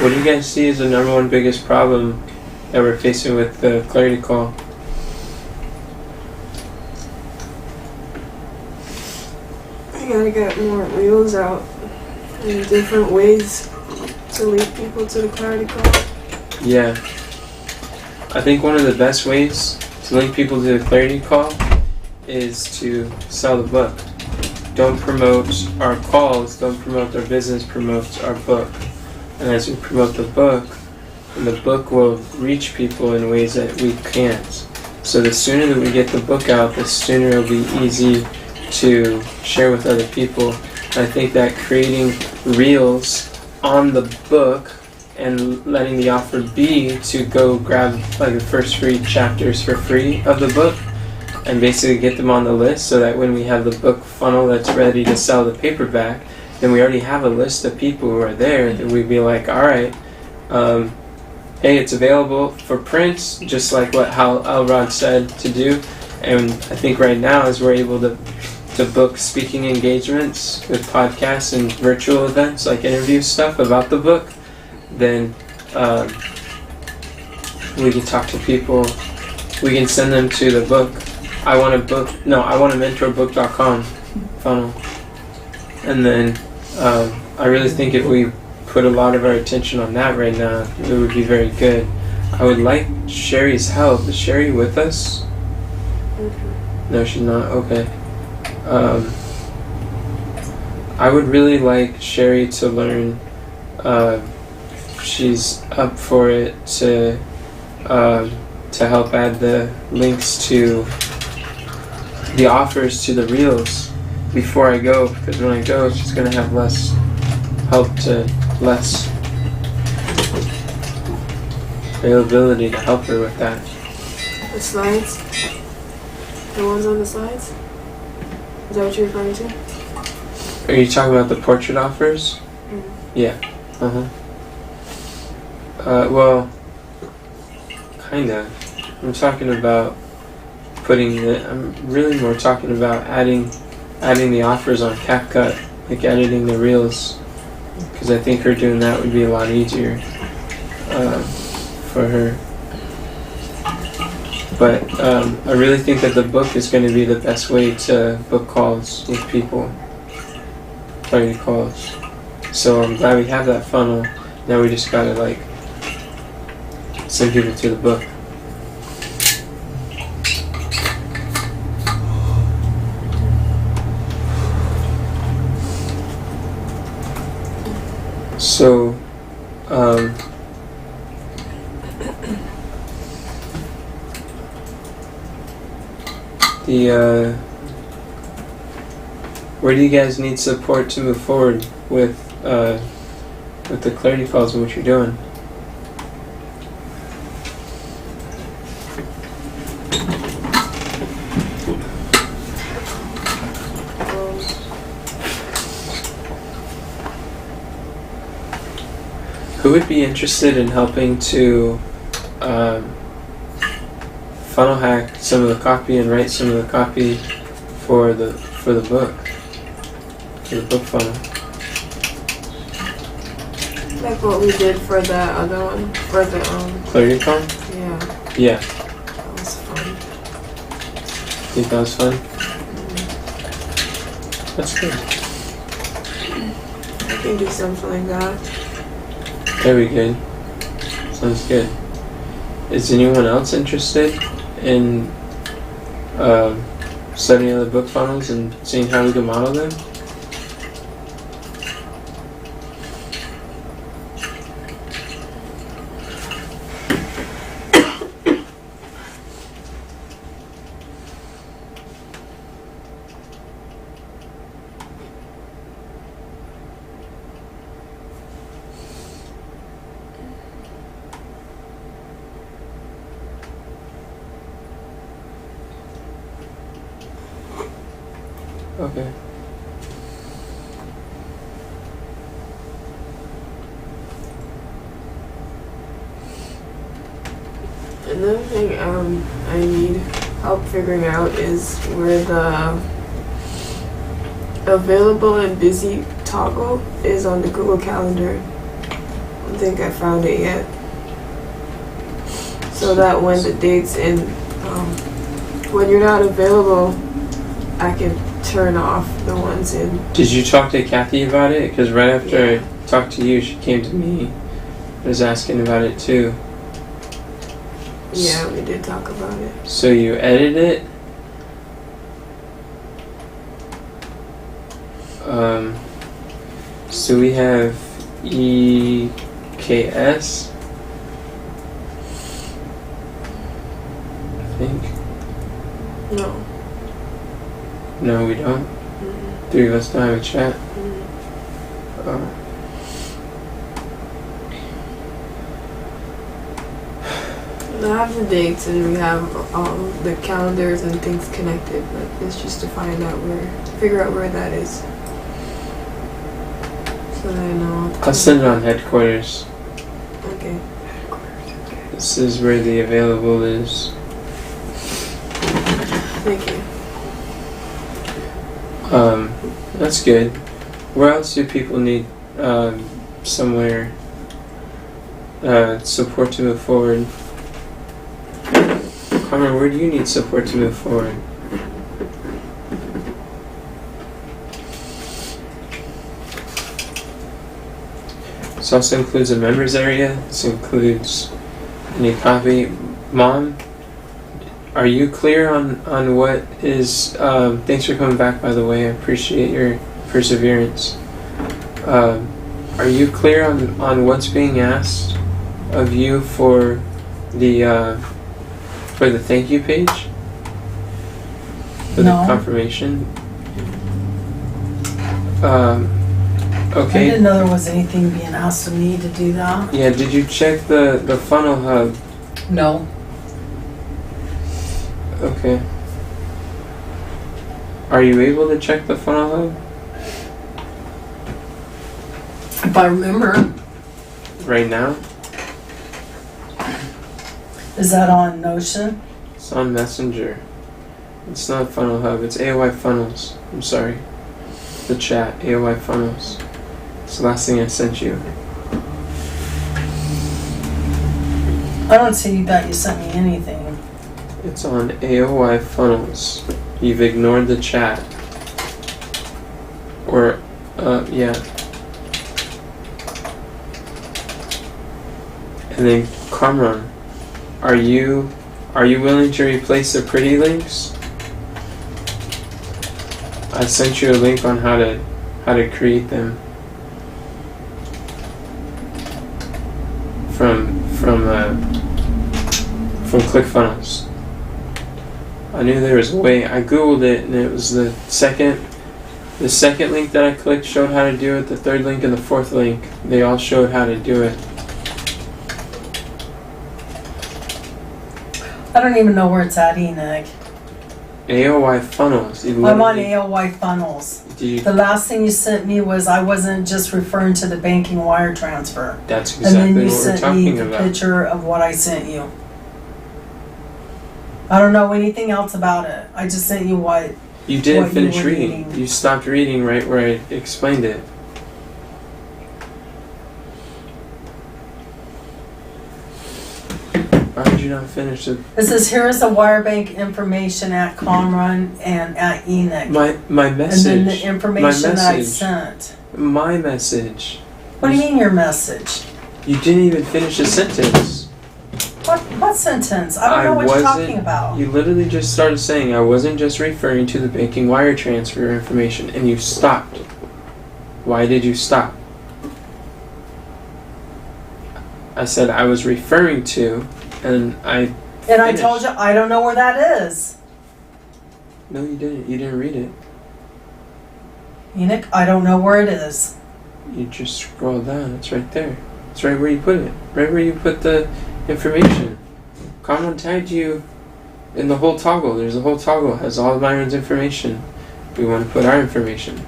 What do you guys see as the number one biggest problem that we're facing with the clarity call? I gotta get more reels out and different ways to lead people to the clarity call. Yeah. I think one of the best ways to link people to the clarity call is to sell the book. Don't promote our calls, don't promote our business, promote our book. And as we promote the book will reach people in ways that we can't. So the sooner that we get the book out, the sooner it'll be easy to share with other people. I think that creating reels on the book and letting the offer be to go grab like the first 3 chapters for free of the book and basically get them on the list, so that when we have the book funnel that's ready to sell the paperback, then we already have a list of people who are there that we'd be like, all right, hey, it's available for print, just like what Hal Elrod said to do. And I think right now, as we're able to book speaking engagements with podcasts and virtual events, like interview stuff about the book, then we can talk to people. We can send them to the book. I want a mentorbook.com funnel. And then I really think if we put a lot of our attention on that right now, it would be very good. I would like Sherry's help. Is Sherry with us? No, she's not. Okay. I would really like Sherry to learn. She's up for it to help add the links to the offers to the reels before I go, because when I go, she's gonna have less availability to help her with that. The slides? The ones on the slides? Is that what you're referring to? Are you talking about the portrait offers? Yeah. Well, kind of. I'm talking about I'm really more talking about adding the offers on CapCut, like editing the reels, because I think her doing that would be a lot easier for her. But I really think that the book is going to be the best way to book calls with people, clarity calls. So I'm glad we have that funnel. Now we just gotta like send people to the book. So, where do you guys need support to move forward with the clarity calls and what you're doing? Who would be interested in helping to funnel hack some of the copy and write some of the copy for the book, for the book funnel? Like what we did for the other one, for the Clarity call? Yeah, Yeah. that was fun. Think that was fun? That's good. I can do something like that. Very good. Sounds good. Is anyone else interested in studying other book funnels and seeing how we can model them? Okay. Another thing I need help figuring out is where the available and busy toggle is on the Google Calendar. I don't think I found it yet. So that when the dates and when you're not available, I can turn off the ones in. Did you talk to Kathy about it? Because right after I talked to you, she came to me and was asking about it too. Yeah, we did talk about it. So you edit it? So we have EKS, I think. No. No, we don't. Mm-hmm. Three of us don't have a chat. Mm. I have the dates and we have the calendars and things connected, but it's just to figure out where that is. So that I know. I'll send it on headquarters. Okay. This is where the available is. Thank you. That's good. Where else do people need somewhere support to move forward? Carmen, where do you need support to move forward? This also includes a members area. This includes any copy. Mom, are you clear on what is... thanks for coming back, by the way. I appreciate your perseverance. Are you clear on what's being asked of you for the thank you page? For the confirmation? Okay. I didn't know there was anything being asked of me to do that. Yeah, did you check the funnel hub? No. Okay. Are you able to check the funnel hub? If I remember. Right now? Is that on Notion? It's on Messenger. It's not funnel hub, it's AOI funnels. I'm sorry. The chat, AOI funnels. It's the last thing I sent you. I don't see that you sent me anything. It's on AOI funnels. You've ignored the chat. Or, yeah. And then, Kamran, are you willing to replace the pretty links? I sent you a link on how to create them from ClickFunnels. I knew there was a way. I googled it, and it was the second link that I clicked showed how to do it. The third link and the fourth link, they all showed how to do it. I don't even know where it's at, Enoch. AOI funnels. I'm on AOI funnels. The last thing you sent me was I wasn't just referring to the banking wire transfer. That's And then exactly you what we're sent me talking the about. picture of what I sent you. I don't know anything else about it. I just sent you what You didn't what you finish were reading. reading. You stopped reading right where I explained it. Why did you not finish it? It says here is the wire bank information at Comrun and at Enoch. My message. And then the information that I message. sent. My message. What do you mean your message? You didn't even finish a sentence. What sentence? I don't know what you're talking about. You literally just started saying I wasn't just referring to the banking wire transfer information, and you stopped. Why did you stop? I said I was referring to, and I And I told you I don't know where that is. No, you didn't. You didn't read it. Enoch, I don't know where it is. You just scroll down. It's right there. It's right where you put it. Right where you put the information. Conrad tagged you in the whole toggle. There's a whole toggle. It has all of Myron's information. We want to put our information.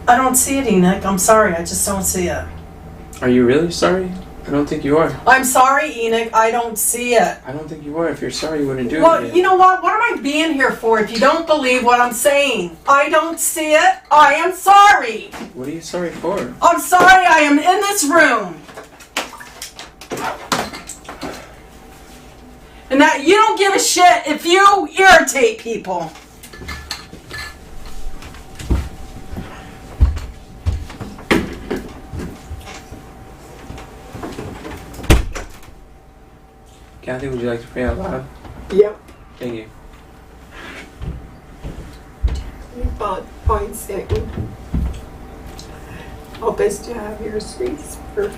I don't see it, Enoch. I'm sorry. I just don't see it. Are you really sorry? I don't think you are. I'm sorry, Enoch. I don't see it. I don't think you are. If you're sorry, you wouldn't do it. Well, yet. you know what? What am I being here for if you don't believe what I'm saying? I don't see it. I am sorry. What are you sorry for? I'm sorry I am in this room. And that you don't give a shit if you irritate people. Kathy, would you like to pray out loud? Yep. Thank you. Fine, Satan. Help us to have your sweet spirit.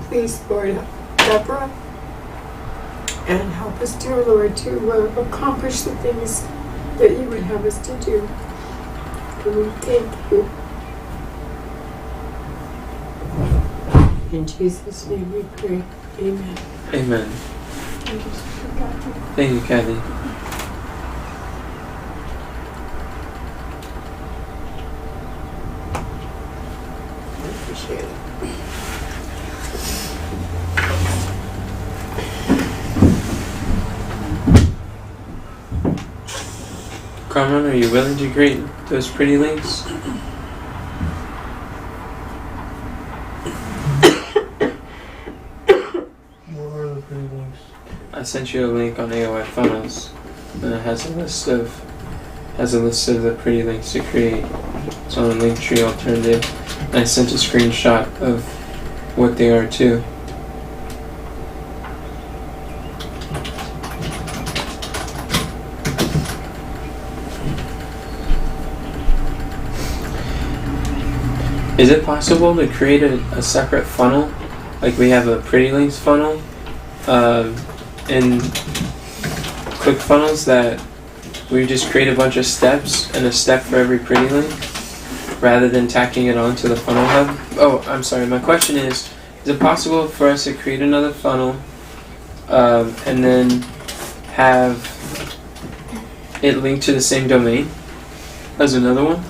Please, Lord, Deborah, and help us, dear Lord, to accomplish the things that you would have us to do. We thank you. In Jesus' name we pray. Amen. Amen. Thank you, Sister Kathy. Thank you, Kathy. I appreciate it. Carmen, are you willing to create those pretty links? What are the pretty links? I sent you a link on AOI Funnels, and it has a list of the pretty links to create. It's on a Linktree alternative. And I sent a screenshot of what they are too. Is it possible to create a separate funnel? Like we have a pretty links funnel in ClickFunnels that we just create a bunch of steps and a step for every pretty link rather than tacking it onto the funnel hub? Oh, I'm sorry. My question is it possible for us to create another funnel and then have it linked to the same domain as another one?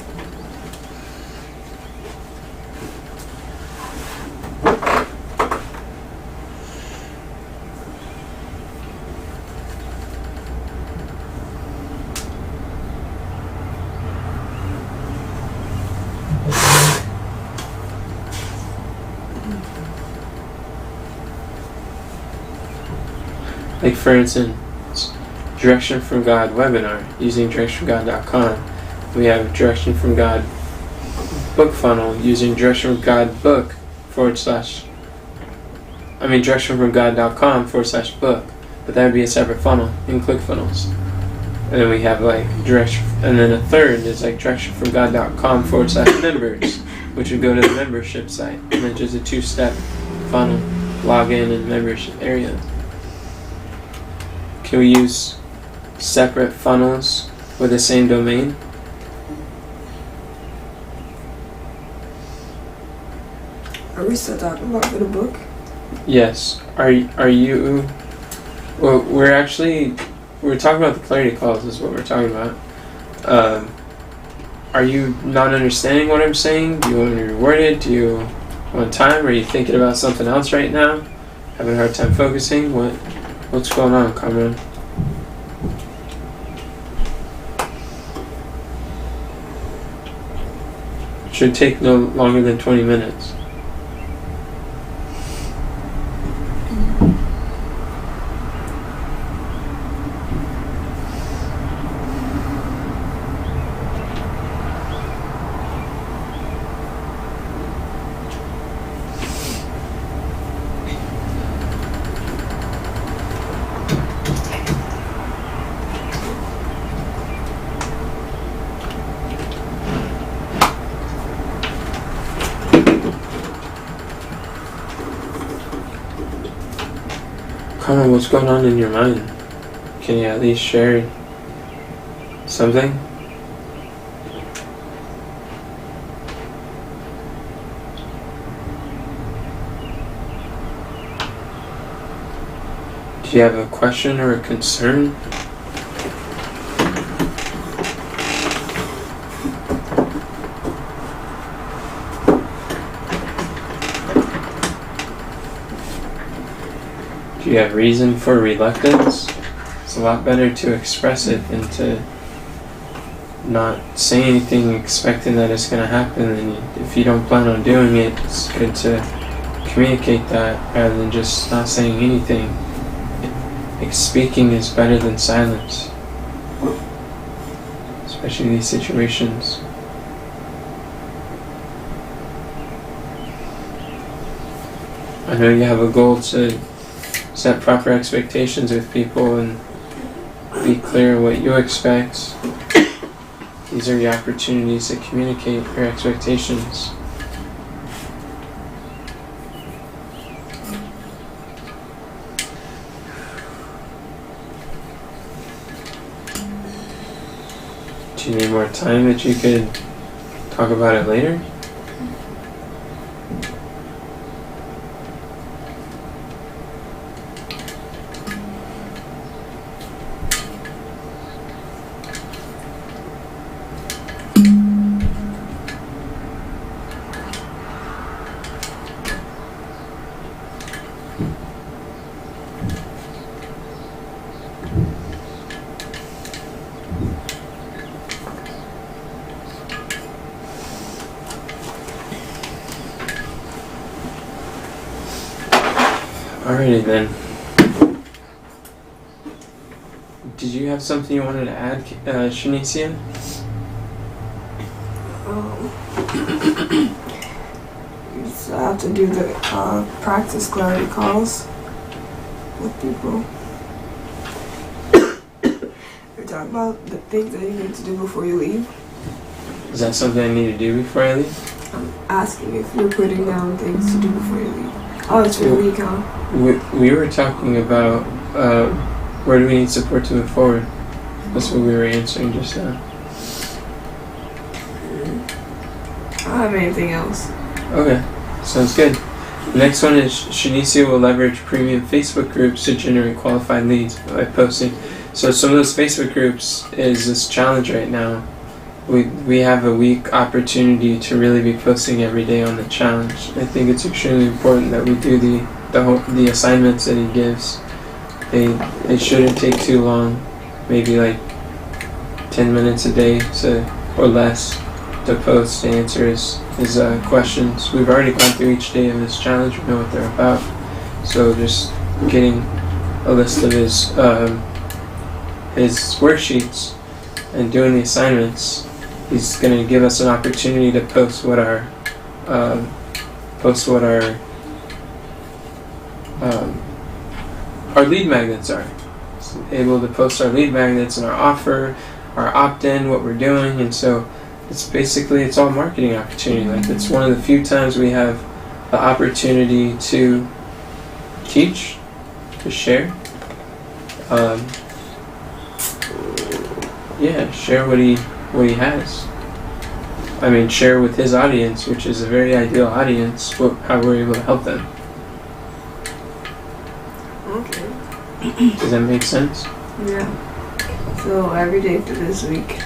Like for instance, Direction from God webinar using directionfromgod.com. We have Direction from God book funnel using Direction from God book directionfromgod.com/book. But that would be a separate funnel in ClickFunnels. And then we have like and then a third is like directionfromgod.com/members, which would go to the membership site. And then just a 2-step funnel, login and membership area. Can we use separate funnels with the same domain? Are we still talking about the book? Yes. Are you? Well, we're talking about the clarity calls. Is what we're talking about. Are you not understanding what I'm saying? Do you want me to reword it? Do you want time? Are you thinking about something else right now? Having a hard time focusing? What's going on, Cameron? Should take no longer than 20 minutes. Connor, what's going on in your mind? Can you at least share something? Do you have a question or a concern? Do you have reason for reluctance? It's a lot better to express it than to not say anything expecting that it's going to happen. And if you don't plan on doing it, it's good to communicate that rather than just not saying anything. Like speaking is better than silence, especially in these situations. I know you have a goal to set proper expectations with people and be clear what you expect. These are your opportunities to communicate your expectations. Do you need more time that you could talk about it later? Alrighty then. Did you have something you wanted to add, Shanicia? You just have to do the practice clarity calls with people. We're talking about the things that you need to do before you leave. Is that something I need to do before I leave? I'm asking if you're putting down things to do before you leave. Oh, it's for the week, huh? We were talking about where do we need support to move forward. That's what we were answering just now. I don't have anything else. Okay, sounds good. The next one is Shanicia will leverage premium Facebook groups to generate qualified leads by posting. So some of those Facebook groups is this challenge right now. We have a week opportunity to really be posting every day on the challenge. I think it's extremely important that we do the assignments that he gives. They shouldn't take too long, maybe like 10 minutes a day or less to post to answer his questions. We've already gone through each day of this challenge. We know what they're about. So just getting a list of his worksheets and doing the assignments, he's going to give us an opportunity to post what our lead magnets are. He's able to post our lead magnets and our offer, our opt-in, what we're doing, and so it's all marketing opportunity. Like, it's one of the few times we have the opportunity to teach, to share. Share what he has. I mean, share with his audience, which is a very ideal audience, how we're able to help them. Okay. Does that make sense? Yeah. So every day for this week,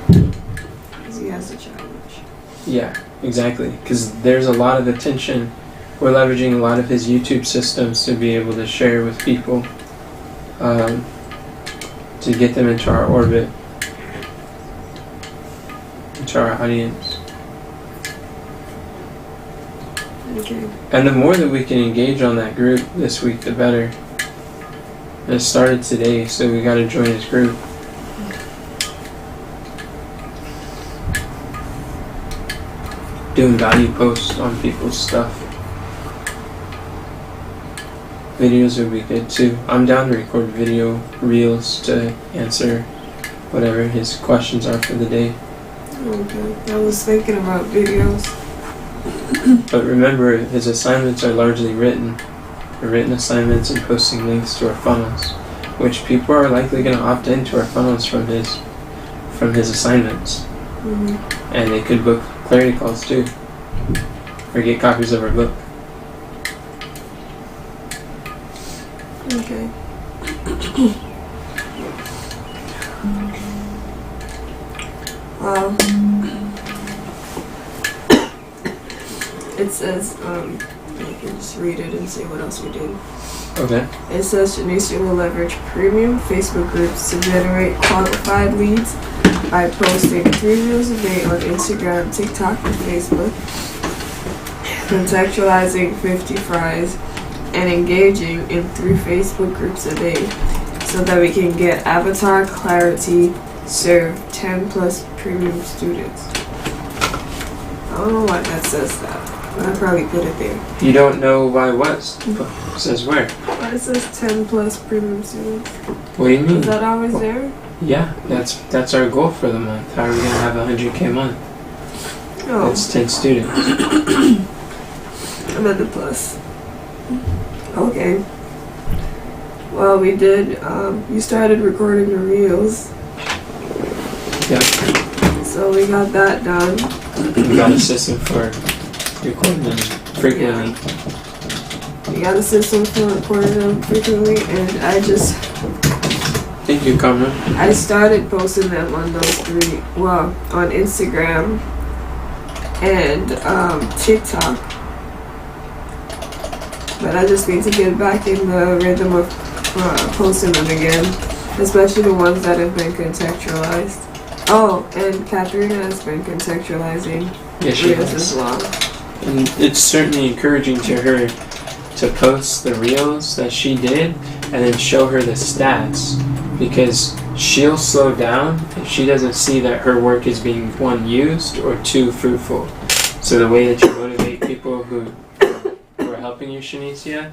because he has a challenge. Yeah, exactly. Because there's a lot of attention. We're leveraging a lot of his YouTube systems to be able to share with people, to get them into our orbit, into our audience. Okay. And the more that we can engage on that group this week, the better. And it started today, so we got to join his group. Doing value posts on people's stuff. Videos would be good too. I'm down to record video reels to answer whatever his questions are for the day. Okay. I was thinking about videos. But remember, his assignments are largely written. They're written assignments and posting links to our funnels, which people are likely going to opt into our funnels from his assignments. Mm-hmm. And they could book clarity calls too, or get copies of our book. Okay. It says, I can just read it and see what else we did. Okay. It says Shanicia will leverage premium Facebook groups to generate qualified leads by posting 3 reels a day on Instagram, TikTok, and Facebook, contextualizing 50 fries, and engaging in 3 Facebook groups a day so that we can get avatar clarity, serve 10 plus premium students. I don't know why that says that. I probably put it there. You don't know why what? Says where? But it says 10 plus premium students. What do you mean? Is that always there? Yeah, that's our goal for the month. How are we gonna have 100K a month? Oh, That's 10 students. I'm at the plus. Okay. Well, we did, you started recording the reels. Yeah. So we got that done. We got a system for recording them frequently. We got a system for recording them frequently, and Thank you, Carmen. I started posting them on those three, on Instagram and TikTok. But I just need to get back in the rhythm of posting them again, especially the ones that have been contextualized. Oh, and Katharina has been contextualizing reels as well. And it's certainly encouraging to her to post the reels that she did and then show her the stats, because she'll slow down if she doesn't see that her work is being, one, used, or two, fruitful. So the way that you motivate people who are helping you, Shanicia,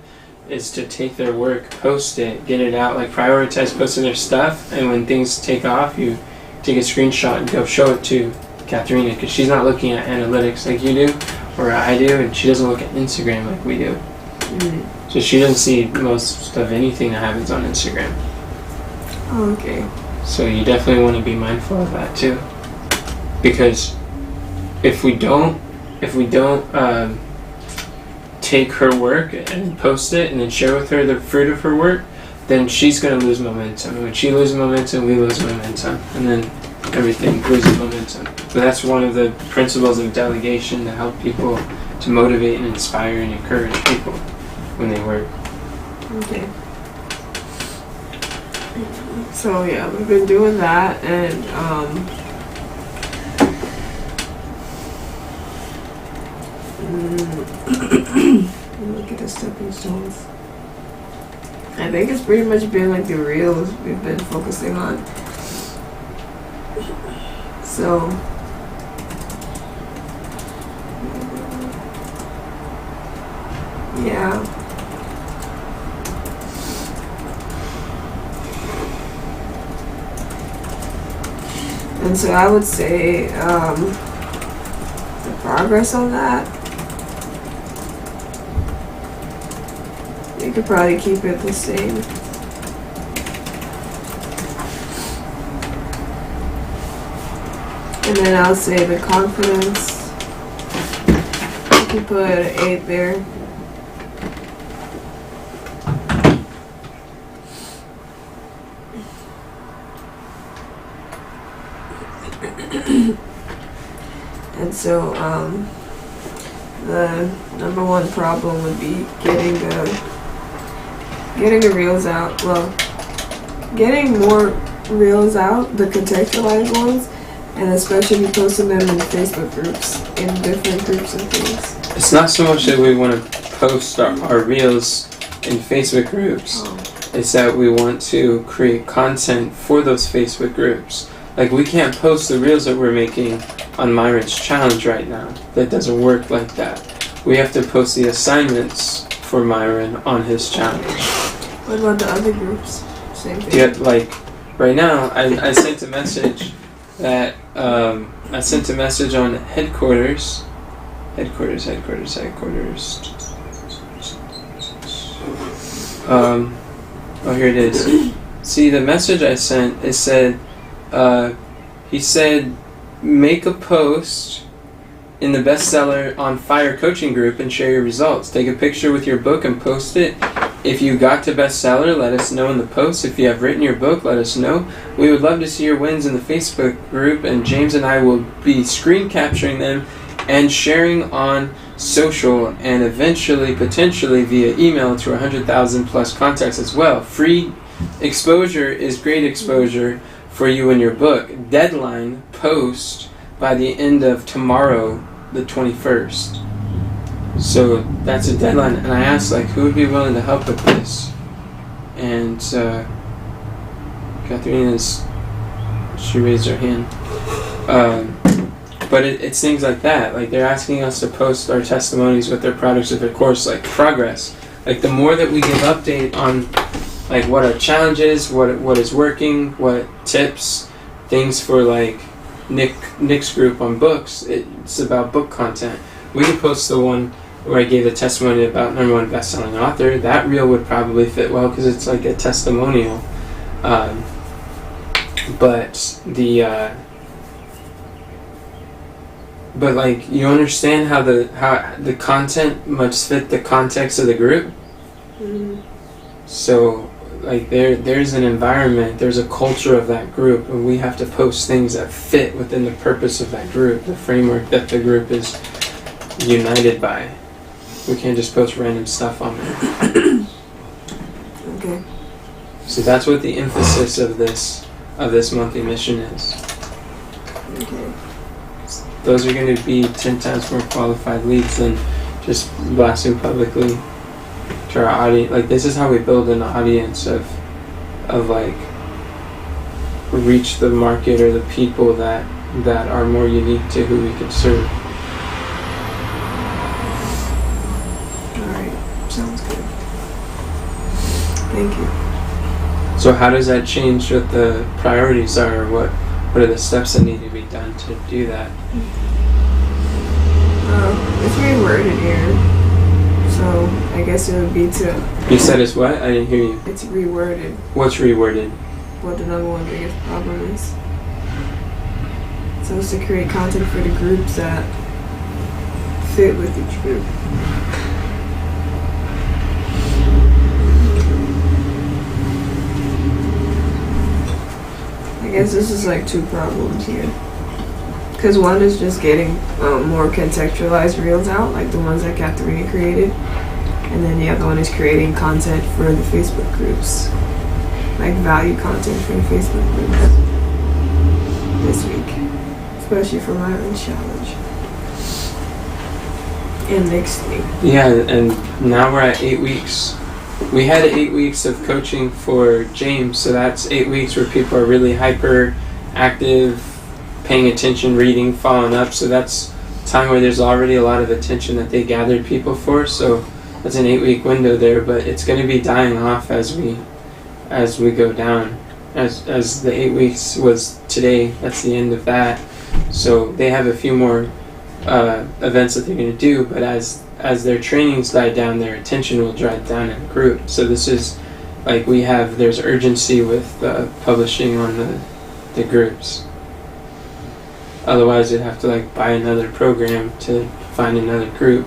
is to take their work, post it, get it out, like prioritize posting their stuff, and when things take off, you take a screenshot and go show it to Katharina, because she's not looking at analytics like you do, or I do, and she doesn't look at Instagram like we do. Mm-hmm. So she doesn't see most of anything that happens on Instagram. Oh, okay. So you definitely want to be mindful of that too, because if we don't take her work and post it and then share with her the fruit of her work, then she's going to lose momentum. And when she loses momentum, we lose momentum, and then everything loses momentum. But that's one of the principles of delegation, to help people, to motivate and inspire and encourage people when they work. Okay. So yeah, we've been doing that, and look at the stepping stones. I think it's pretty much been like the reels we've been focusing on. So yeah. And so I would say the progress on that, you could probably keep it the same. And then I'll say the confidence, you could put an 8 there. And so the number one problem would be getting the reels out. Well, getting more reels out, the contextualized ones, and especially posting them in Facebook groups, in different groups and things. It's not so much that we want to post our reels in Facebook groups. It's that we want to create content for those Facebook groups. Like, we can't post the reels that we're making on Myron's challenge right now. That doesn't work like that. We have to post the assignments for Myron on his challenge. What about the other groups? Same thing. Yeah, like right now, I sent a message that I sent a message on headquarters. Oh, here it is. See, the message I sent, it said, he said, make a post in the bestseller on Fire coaching group and share your results. Take a picture with your book and post it. If you got to bestseller, let us know in the post. If you have written your book, let us know. We would love to see your wins in the Facebook group, and James and I will be screen capturing them and sharing on social, and eventually, potentially via email to 100,000 plus contacts as well. Free exposure is great exposure for you in your book. Deadline post by the end of tomorrow, the 21st. So that's a deadline, and I asked, like, who would be willing to help with this? And Katharina's, she raised her hand. But it's things like that. Like, they're asking us to post our testimonies with their products, with their course, like progress. Like, the more that we give update on, like, what our challenge is, what is working, what tips, things for, like, Nick's group on books. It's about book content. We could post the one where I gave a testimony about #1 best-selling author. That reel would probably fit well because it's like a testimonial. But the But like, you understand how the content must fit the context of the group. Mm-hmm. So like there's an environment, there's a culture of that group, and we have to post things that fit within the purpose of that group, the framework that the group is united by. We can't just post random stuff on there. Okay. So that's what the emphasis of this monthly mission is. Okay. Those are going to be 10 times more qualified leads than just blasting publicly to our audience. Like, this is how we build an audience of like, reach the market or the people that are more unique to who we could serve. Alright. Sounds good. Thank you. So how does that change what the priorities are? What are the steps that need to be done to do that? It's reworded here. So I guess it would be to. You said it's what? I didn't hear you. It's reworded. What's reworded? What the number one biggest problem is. So it's to create content for the groups that fit with each group. I guess this is like two problems here. Because one is just getting more contextualized reels out, like the ones that Katharina created. And then the other one is creating content for the Facebook groups. Like value content for the Facebook groups. This week. Especially for my own challenge. And next week. Yeah, and now we're at 8 weeks. We had 8 weeks of coaching for James, so that's 8 weeks where people are really hyper active, paying attention, reading, following up. So that's time where there's already a lot of attention that they gathered people for. So that's an 8-week window there, but it's going to be dying off as we go down. As the 8 weeks was today, that's the end of that. So they have a few more events that they're going to do, but as their trainings die down, their attention will drive down in a group. So this is like there's urgency with publishing on the groups. Otherwise, they'd have to like buy another program to find another group,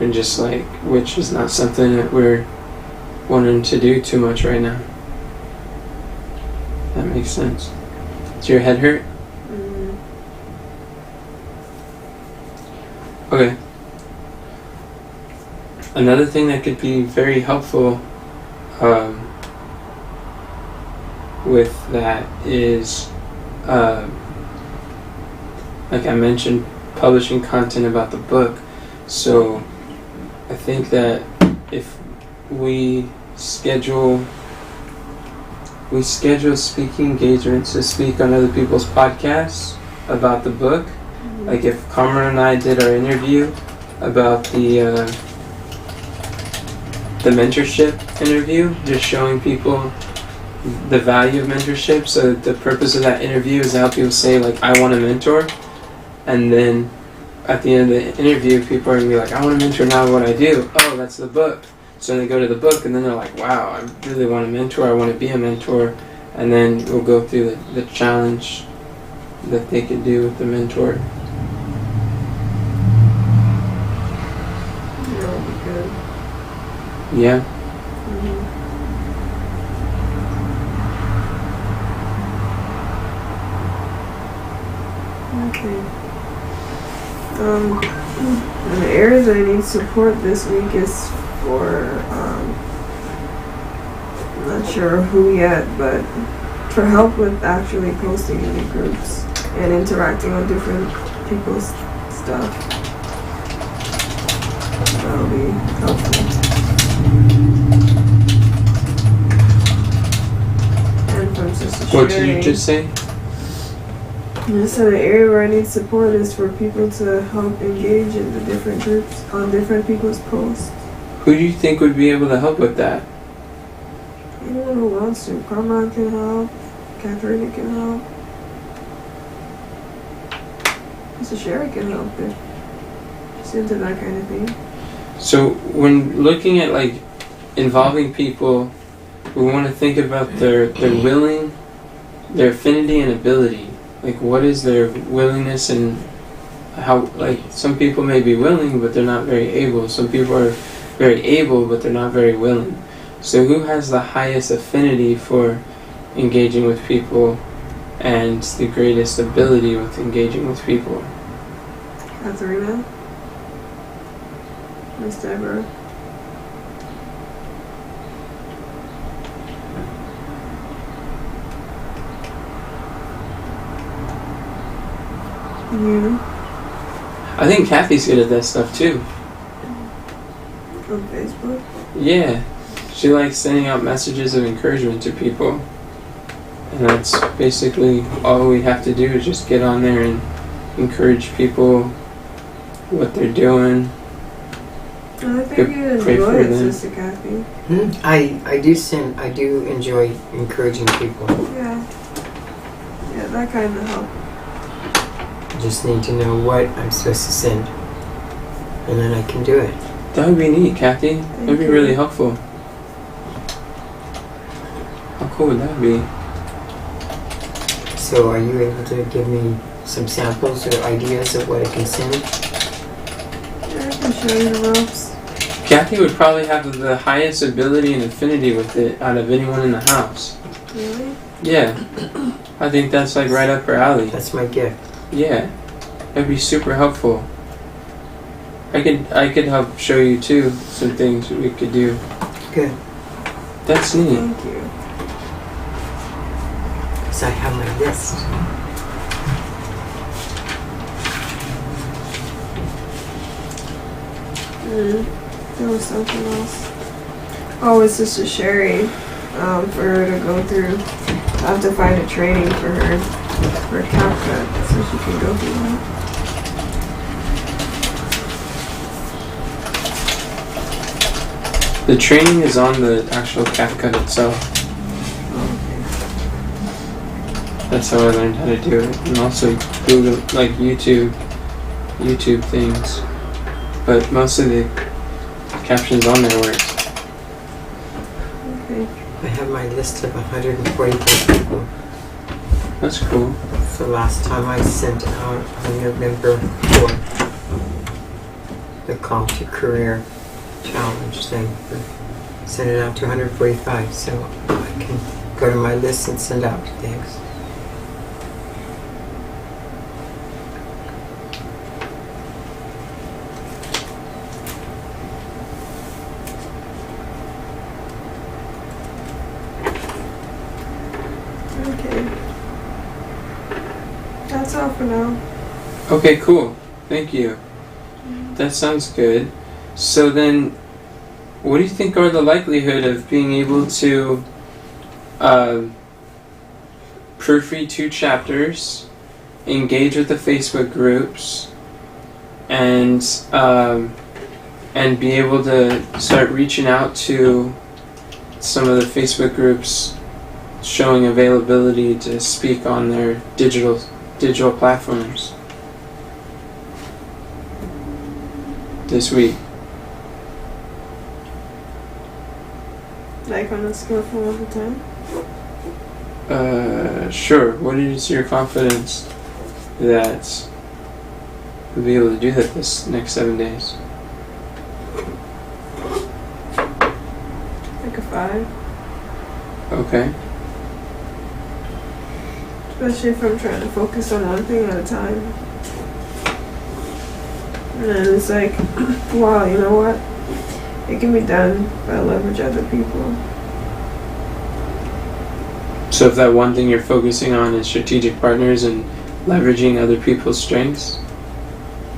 and just like, which is not something that we're wanting to do too much right now. That makes sense. Does your head hurt? Mm-hmm. Okay. Another thing that could be very helpful with that is, like I mentioned, publishing content about the book. So I think that if we schedule speaking engagements to speak on other people's podcasts about the book, like if Carmen and I did our interview about the mentorship interview, just showing people the value of mentorship. So the purpose of that interview is to help people say, like, I want a mentor. And then at the end of the interview, people are going to be like, I want to mentor, now what I do? Oh, that's the book. So they go to the book, and then they're like, wow, I really want a mentor. I want to be a mentor. And then we'll go through the challenge that they could do with the mentor. That would be good. Yeah. Mm-hmm. Okay. The areas I need support this week is for, I'm not sure who yet, but for help with actually posting in the groups and interacting on different people's stuff. That'll be helpful. And from Sister What did you Sherry. just say? So the area where I need support is for people to help engage in the different groups on different people's posts. Who do you think would be able to help with that? Anyone who wants to. Carmen can help. Katharina can help. Mr. Sherry can help if she's into that kind of thing. So when looking at like involving people, we want to think about their affinity and ability. Like, what is their willingness and how, like, some people may be willing, but they're not very able. Some people are very able, but they're not very willing. So who has the highest affinity for engaging with people and the greatest ability with engaging with people? Katharina? Miss Deborah? You? I think Kathy's good at that stuff too. On Facebook? Yeah. She likes sending out messages of encouragement to people. And that's basically all we have to do is just get on there and encourage people, what they're doing. I think you pray enjoy for it, them. Sister Kathy. I do enjoy encouraging people. Yeah. Yeah, that kind of helps. Just need to know what I'm supposed to send, and then I can do it. That would be neat, Kathy. That'd be really helpful. How cool would that be? So are you able to give me some samples or ideas of what I can send? Yeah, I can show you the ropes. Kathy would probably have the highest ability and affinity with it out of anyone in the house. Really? Yeah. I think that's like right up her alley. That's my gift. Yeah. That'd be super helpful. I could help show you too some things we could do. Good. That's neat. Thank you. Because I have my list. There was something else. Oh, it's Sister Sherry. For her to go through. I have to find a training for her for CapCut so she can go through that. The training is on the actual CapCut itself. Oh, That's how I learned how to do it. And also Google, like YouTube things. But most of the captions on there work. okay. I have my list of 145 people. That's cool. So last time I sent out on November 4th the call to career challenge thing. Sent it out to 145, so I can go to my list and send out things. Okay. That's all for now. Okay, cool. Thank you. That sounds good. So then, what do you think are the likelihood of being able to proofread 2 chapters, engage with the Facebook groups, and be able to start reaching out to some of the Facebook groups showing availability to speak on their digital platforms this week? Like on a scale from 1 to 10? Sure. What is your confidence that we'll be able to do that this next 7 days? Like a 5. Okay. Especially if I'm trying to focus on one thing at a time. And then it's like, wow, you know what? It can be done if I leverage other people. So if that one thing you're focusing on is strategic partners and leveraging other people's strengths,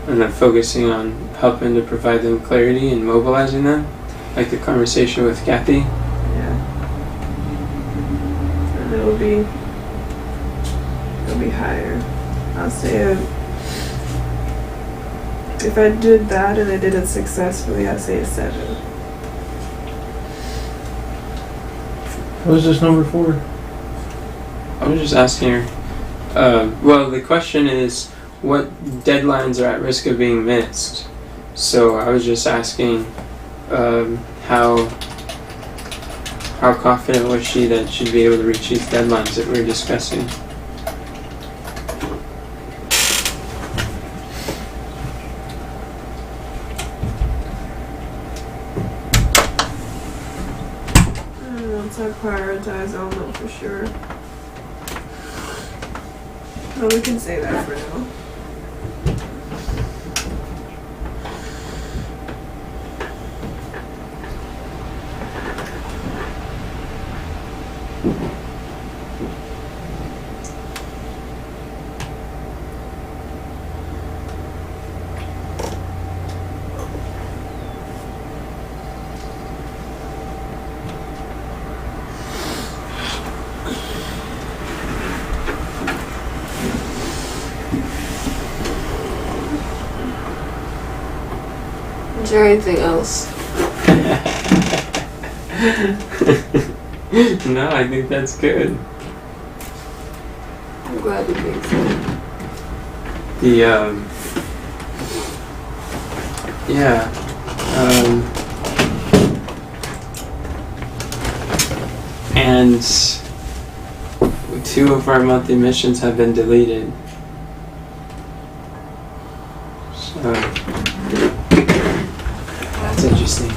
and then focusing on helping to provide them clarity and mobilizing them, like the conversation with Kathy. Yeah. And it'll be higher. I'll say if I did that and I did it successfully, I'd say a 7. What is this number for? I was just asking her. Well, the question is, what deadlines are at risk of being missed? So I was just asking, how confident was she that she'd be able to reach these deadlines that we were discussing? prioritize, I don't know for sure. But we can say that for now. Is there anything else? No, I think that's good. I'm glad you think so. Yeah. And 2 of our monthly missions have been deleted. So that's interesting.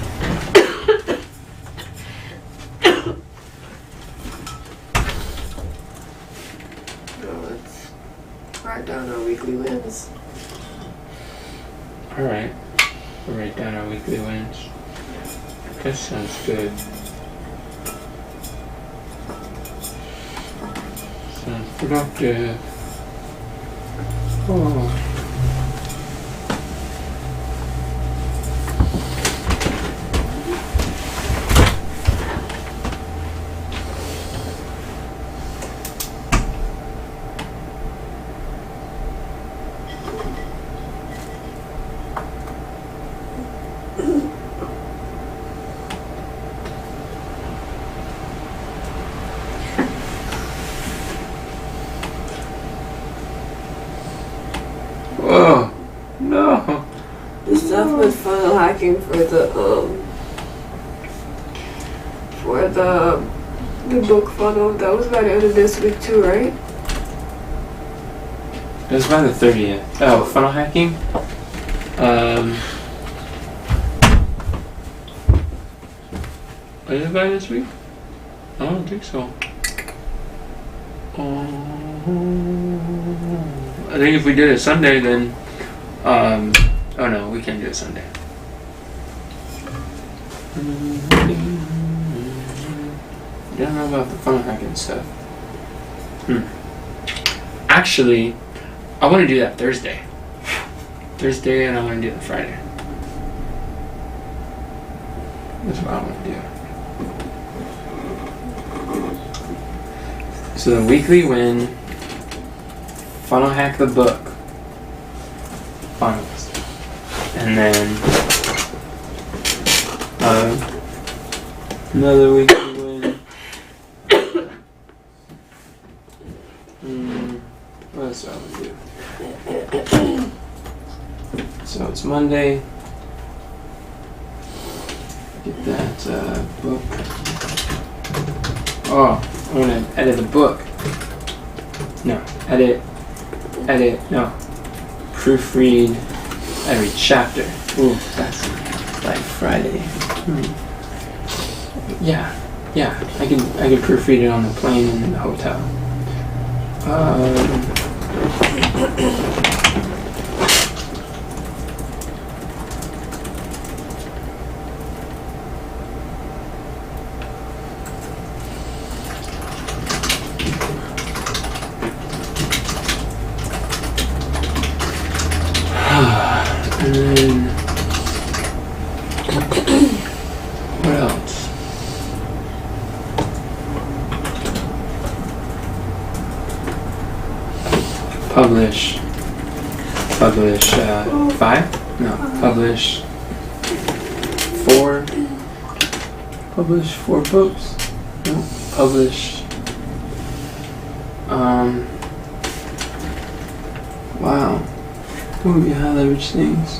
Let's write down our weekly wins. Alright. We'll write down our weekly wins. That sounds good. Sounds productive. Oh. Whoa. No. The stuff with funnel hacking for the book funnel, that was by the end of this week too, right? It was by the 30th. Oh, funnel hacking? Is it by this week? I don't think so. I think if we did it Sunday, then oh no, we can't do it Sunday. I don't know about the funnel hacking stuff. Actually, I want to do that Thursday. And I want to do it Friday. That's what I want to do. So the weekly win, funnel hack the book, funnels, and then another weekly win. What else do I want to do? So it's Monday. Get that book. Oh, I'm gonna edit the book. No, no. Proofread every chapter. Ooh, that's like Friday. Yeah, I can proofread it on the plane and in the hotel. And then what else? Publish 5? No, publish 4. Publish 4 books. No, publish. Wow. What would be high leverage things?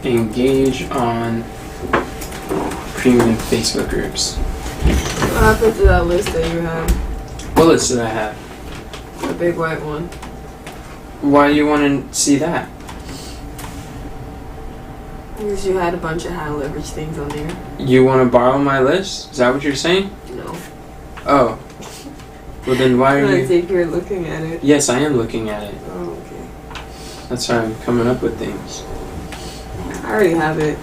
Engage on premium Facebook groups. What happened to that list that you had? What list did I have? The big white one. Why do you want to see that? Because you had a bunch of high leverage things on there. You want to borrow my list? Is that what you're saying? No. Oh. Well, then why are I you... think you're looking at it. Yes, I am looking at it. Oh, okay. That's how I'm coming up with things. I already have it.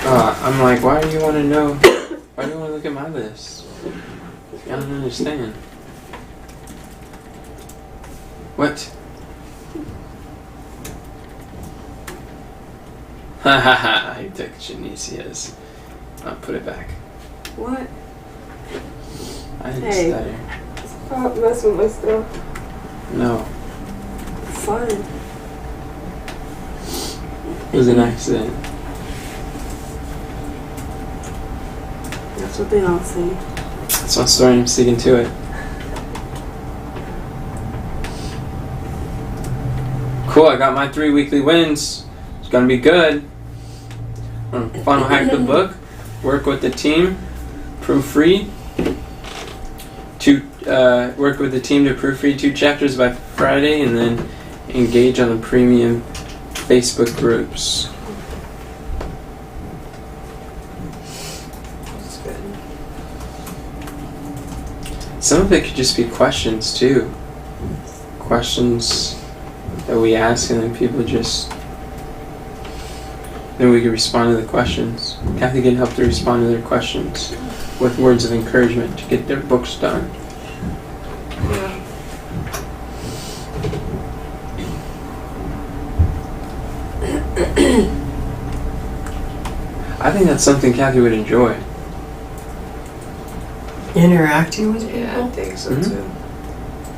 I'm like, why do you want to know? Why do you want to look at my list? I don't understand. What? Ha ha ha, I took Genesia's. I'll put it back. What? I didn't Hey. stutter. Stop messing with my stuff. No, Fine. it was an accident. That's what they all say. That's my story, I'm sticking to it. Cool, I got my 3 weekly wins. It's gonna be good. Final hack of the book. Work with the team. Proofread. Work with the team to proofread 2 chapters by Friday, and then engage on the premium Facebook groups. That's good. Some of it could just be questions too. Questions that we ask, and then people just... Then we can respond to the questions. Kathy can help to respond to their questions with words of encouragement to get their books done. Yeah. I think that's something Kathy would enjoy. Interacting with people? Yeah, I think so Mhm.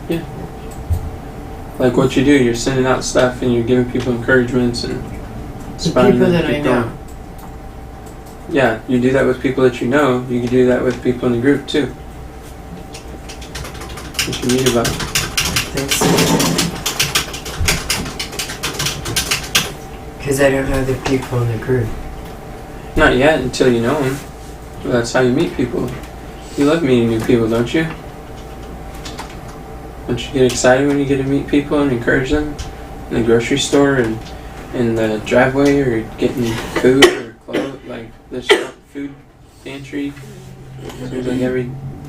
too. Like what you do, you're sending out stuff and you're giving people encouragements and The inspiring people them that to I keep know. going. Yeah, you do that with people that you know. You can do that with people in the group too. What you read about. Thanks. Because I don't know the people in the group. Not yet, until you know them. Well, that's how you meet people. You love meeting new people, don't you? Don't you get excited when you get to meet people and encourage them in the grocery store and in the driveway, or getting food or clothes, like the food pantry? Seems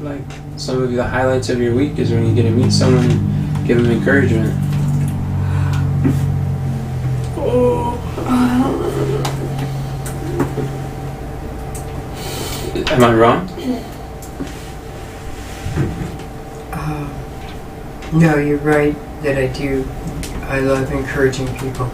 like some of the highlights of your week is when you get to meet someone and give them encouragement. Am I wrong? No, you're right that I do. I love encouraging people.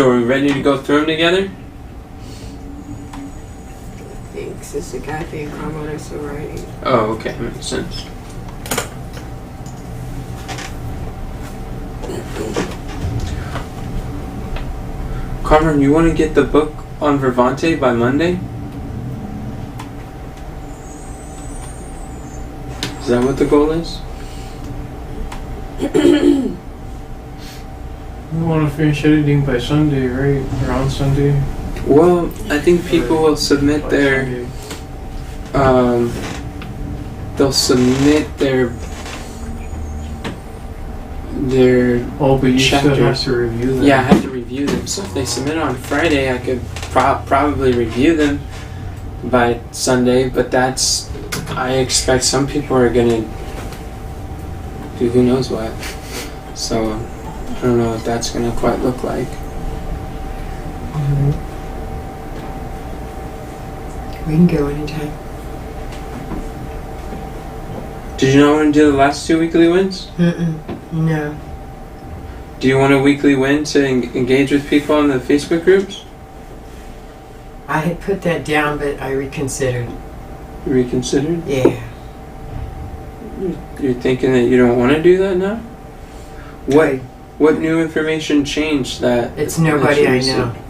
So are we ready to go through them together? Thanks, Sister Kathy and Carmel are still writing. Oh, okay, makes sense. Carmen, you want to get the book on Vervante by Monday? Is that what the goal is? We want to finish editing by Sunday, right? Around Sunday. Well, I think people will submit By their Sunday. they'll submit their Oh, but you still chapter. have to review them. Yeah, I have to review them. So if they submit on Friday, I could probably review them by Sunday. But I expect some people are gonna do who knows what. So I don't know what that's gonna quite look like. We can go anytime. Did you not want to do the last 2 weekly wins? No. Do you want a weekly win to engage with people in the Facebook groups? I had put that down, but I reconsidered. Reconsidered? Yeah. You're thinking that you don't want to do that now? Why? What new information changed that? It's nobody that I you know. said?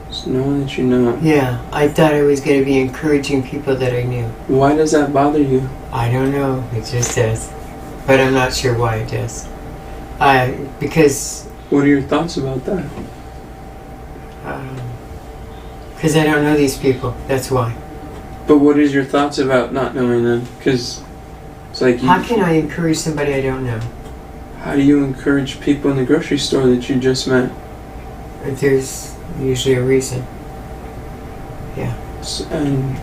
It's no one that you know. Yeah, I thought I was going to be encouraging people that I knew. Why does that bother you? I don't know. It just does. But I'm not sure why it does. Because What are your thoughts about that? I don't know these people. That's why. But what is your thoughts about not knowing them? Because it's like, How can I encourage somebody I don't know? how do you encourage people in the grocery store that you just met? There's usually a reason. And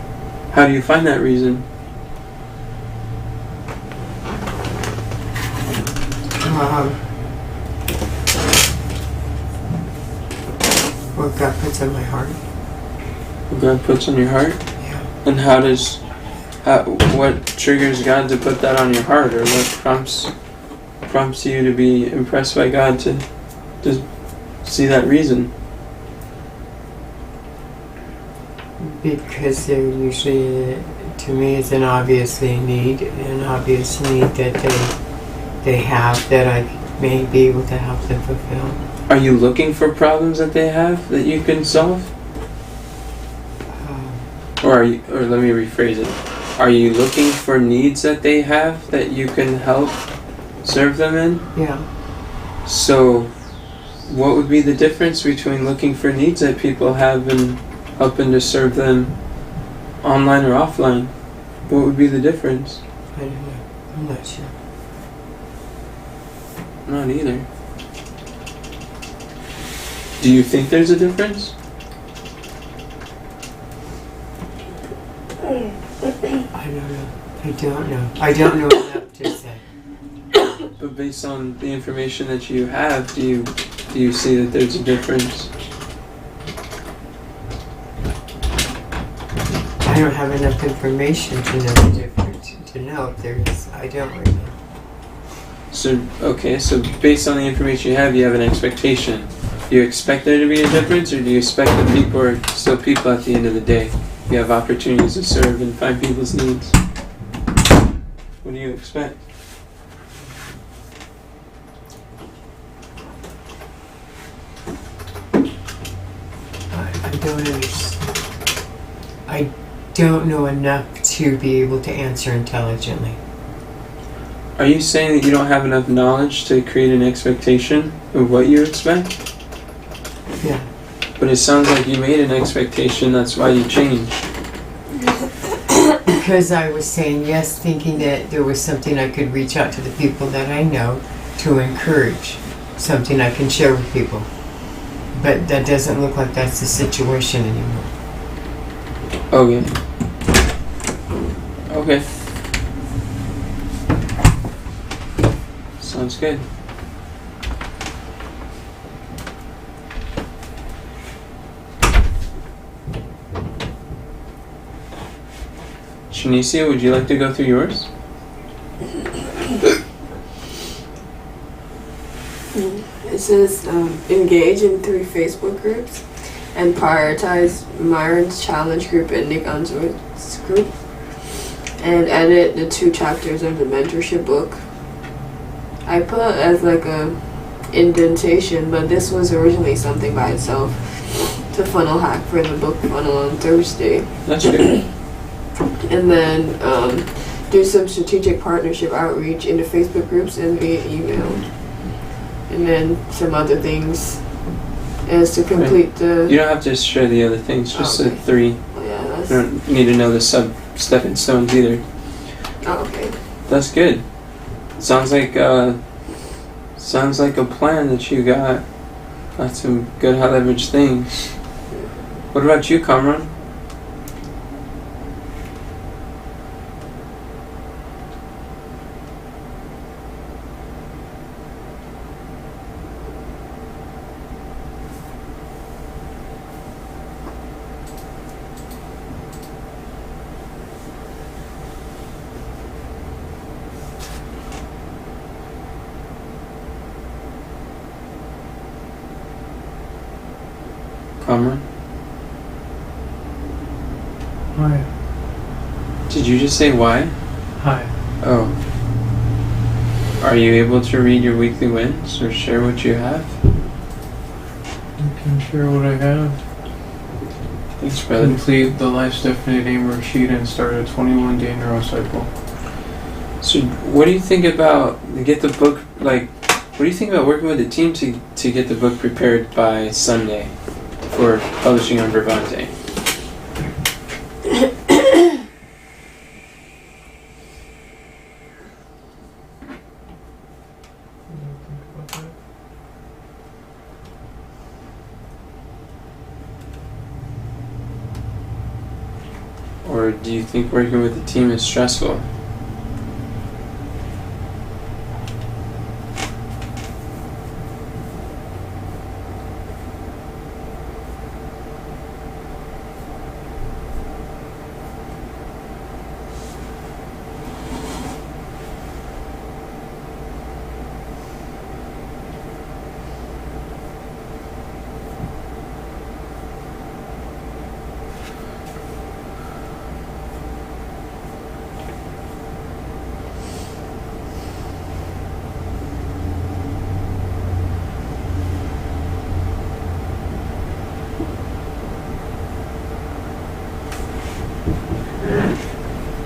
how do you find that reason? What God puts on my heart. What God puts on your heart? Yeah. And what triggers God to put that on your heart, or what prompts you to be impressed by God to see that reason? Because there usually, to me, is an obvious need that they have that I may be able to help them fulfill. Are you looking for problems that they have that you can solve? Or let me rephrase it. Are you looking for needs that they have that you can help serve them in? Yeah. So, what would be the difference between looking for needs that people have and helping to serve them online or offline? What would be the difference? I don't know. I'm not sure. Not either. Do you think there's a difference? I don't know. I don't know. I don't know enough to say. But based on the information that you have, do you see that there's a difference? I don't have enough information to know the difference. To know if there is. I don't really know. So based on the information you have an expectation. Do you expect there to be a difference, or do you expect that people are still people at the end of the day? You have opportunities to serve and find people's needs. What do you expect? I don't understand. I don't know enough to be able to answer intelligently. Are you saying that you don't have enough knowledge to create an expectation of what you expect? Yeah. But it sounds like you made an expectation, that's why you changed. Because I was saying yes, thinking that there was something I could reach out to the people that I know to encourage, something I can share with people. But that doesn't look like that's the situation anymore. Okay. Okay. Sounds good. Shanicia, would you like to go through yours? It says engage in 3 Facebook groups and prioritize Myron's challenge group and Nick Unsworth's group, and edit the 2 chapters of the mentorship book. I put as like a indentation, but this was originally something by itself to funnel hack for the book funnel on Thursday. That's good. And then do some strategic partnership outreach in the Facebook groups and via email. And then some other things as to complete the... You don't have to share the other things, just the 3. Oh, yeah, You that's... don't need to know the stepping stones either. Oh, okay. That's good. Sounds like a plan that you got. Got some good high leverage things. What about you, Kamran? Kamran? Hi. Did you just say why? Hi. Oh. Are you able to read your weekly wins or share what you have? I can share what I have. Thanks, brother. Complete the Life's Definite Aim worksheet and start a 21-day neurocycle. So, what do you think about get the book? Like, what do you think about working with the team to get the book prepared by Sunday for publishing on Bravante? Or do you think working with the team is stressful?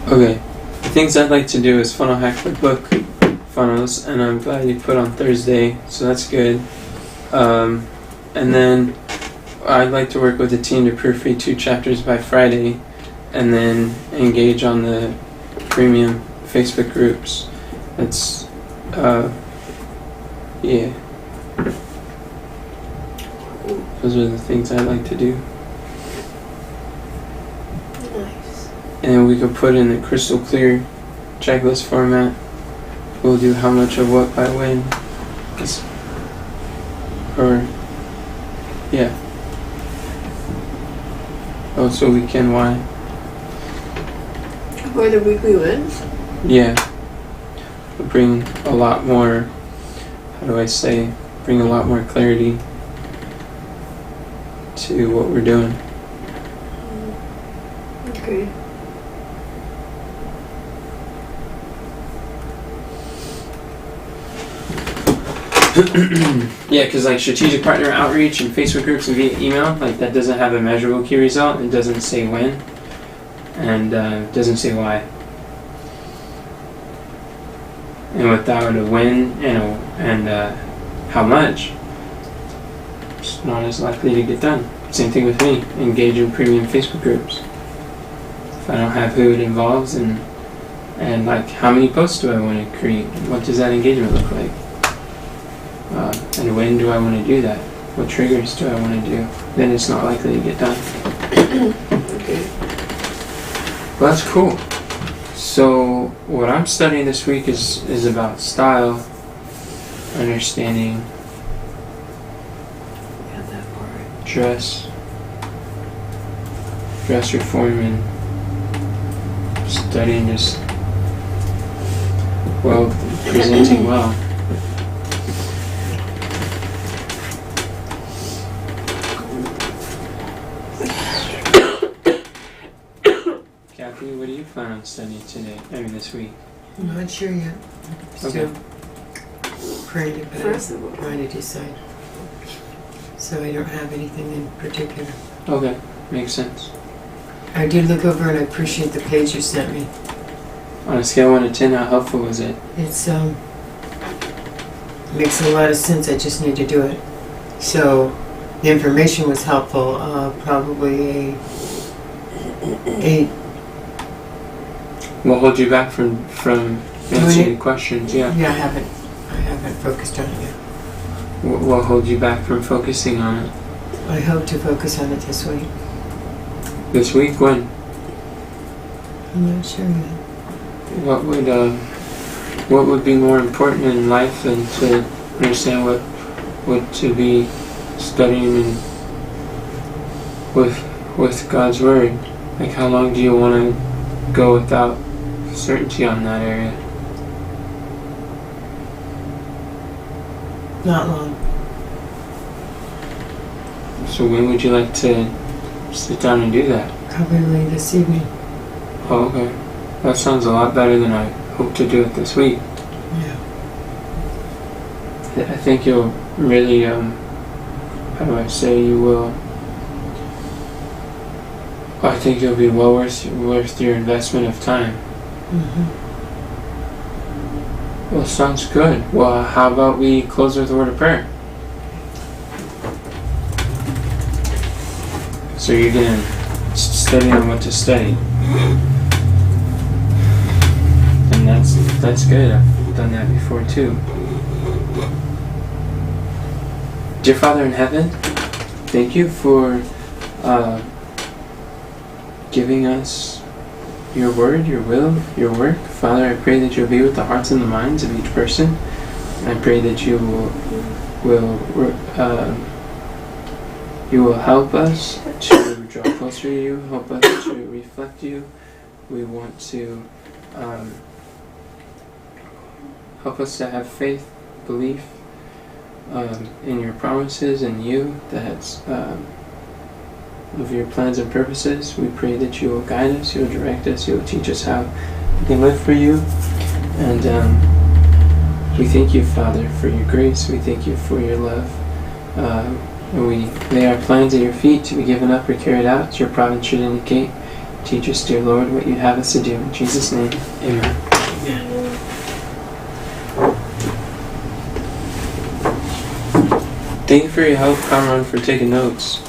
Okay, the things I'd like to do is funnel hack the book funnels, and I'm glad you put on Thursday, so that's good. And then I'd like to work with the team to proofread 2 chapters by Friday, and then engage on the premium Facebook groups. That's, yeah. Those are the things I'd like to do. Nice. And we could put in the crystal clear checklist format. We'll do how much of what by when. Or, yeah. Also weekend why. For the weekly wins? Yeah. We'll bring a lot more, how do I say, bring a lot more clarity to what we're doing. Okay. Yeah, because like strategic partner outreach and Facebook groups and via email, like that doesn't have a measurable key result. It doesn't say when, and doesn't say why. And without a when and how much, it's not as likely to get done. Same thing with me. Engage in premium Facebook groups. If I don't have who it involves and like how many posts do I want to create? What does that engagement look like? And when do I want to do that? What triggers do I want to do? Then it's not likely to get done. Okay. Well, that's cool. So what I'm studying this week is about style, understanding Got that part. dress reform, and studying just presenting well. you plan on studying today? This week? I'm not sure yet. Still Okay. praying about it, First of all, trying to decide. So I don't have anything in particular. Okay, makes sense. I did look over and I appreciate the page you sent me. On a scale of 1 to 10, how helpful was it? It's makes a lot of sense. I just need to do it. So the information was helpful. Probably a 8. What holds you back from answering the questions? Yeah. Yeah, I haven't focused on it yet. What holds you back from focusing on it? I hope to focus on it this week. This week? When? I'm not sure yet. What would be more important in life than to understand what to be studying and with God's Word? Like, how long do you want to go without certainty on that area? Not long. So when would you like to sit down and do that? Probably this evening. Oh, okay. That sounds a lot better than I hope to do it this week. Yeah. I think you'll really, you will. I think you'll be well worth your investment of time. Mm-hmm. Well, sounds good. Well, how about we close with a word of prayer? So you're gonna study on what to study, and that's good. I've done that before too. Dear Father in heaven, thank you for giving us your word, your will, your work. Father, I pray that you'll be with the hearts and the minds of each person. I pray that you will help us to draw closer to you, help us to reflect you. We want to help us to have faith, belief in your promises and you, that's of your plans and purposes. We pray that you will guide us, you will direct us, you will teach us how we can live for you. And we thank you, Father, for your grace. We thank you for your love. And we lay our plans at your feet to be given up or carried out as your providence should indicate. Teach us, dear Lord, what you have us to do. In Jesus' name, amen. Thank you for your help, Cameron, for taking notes.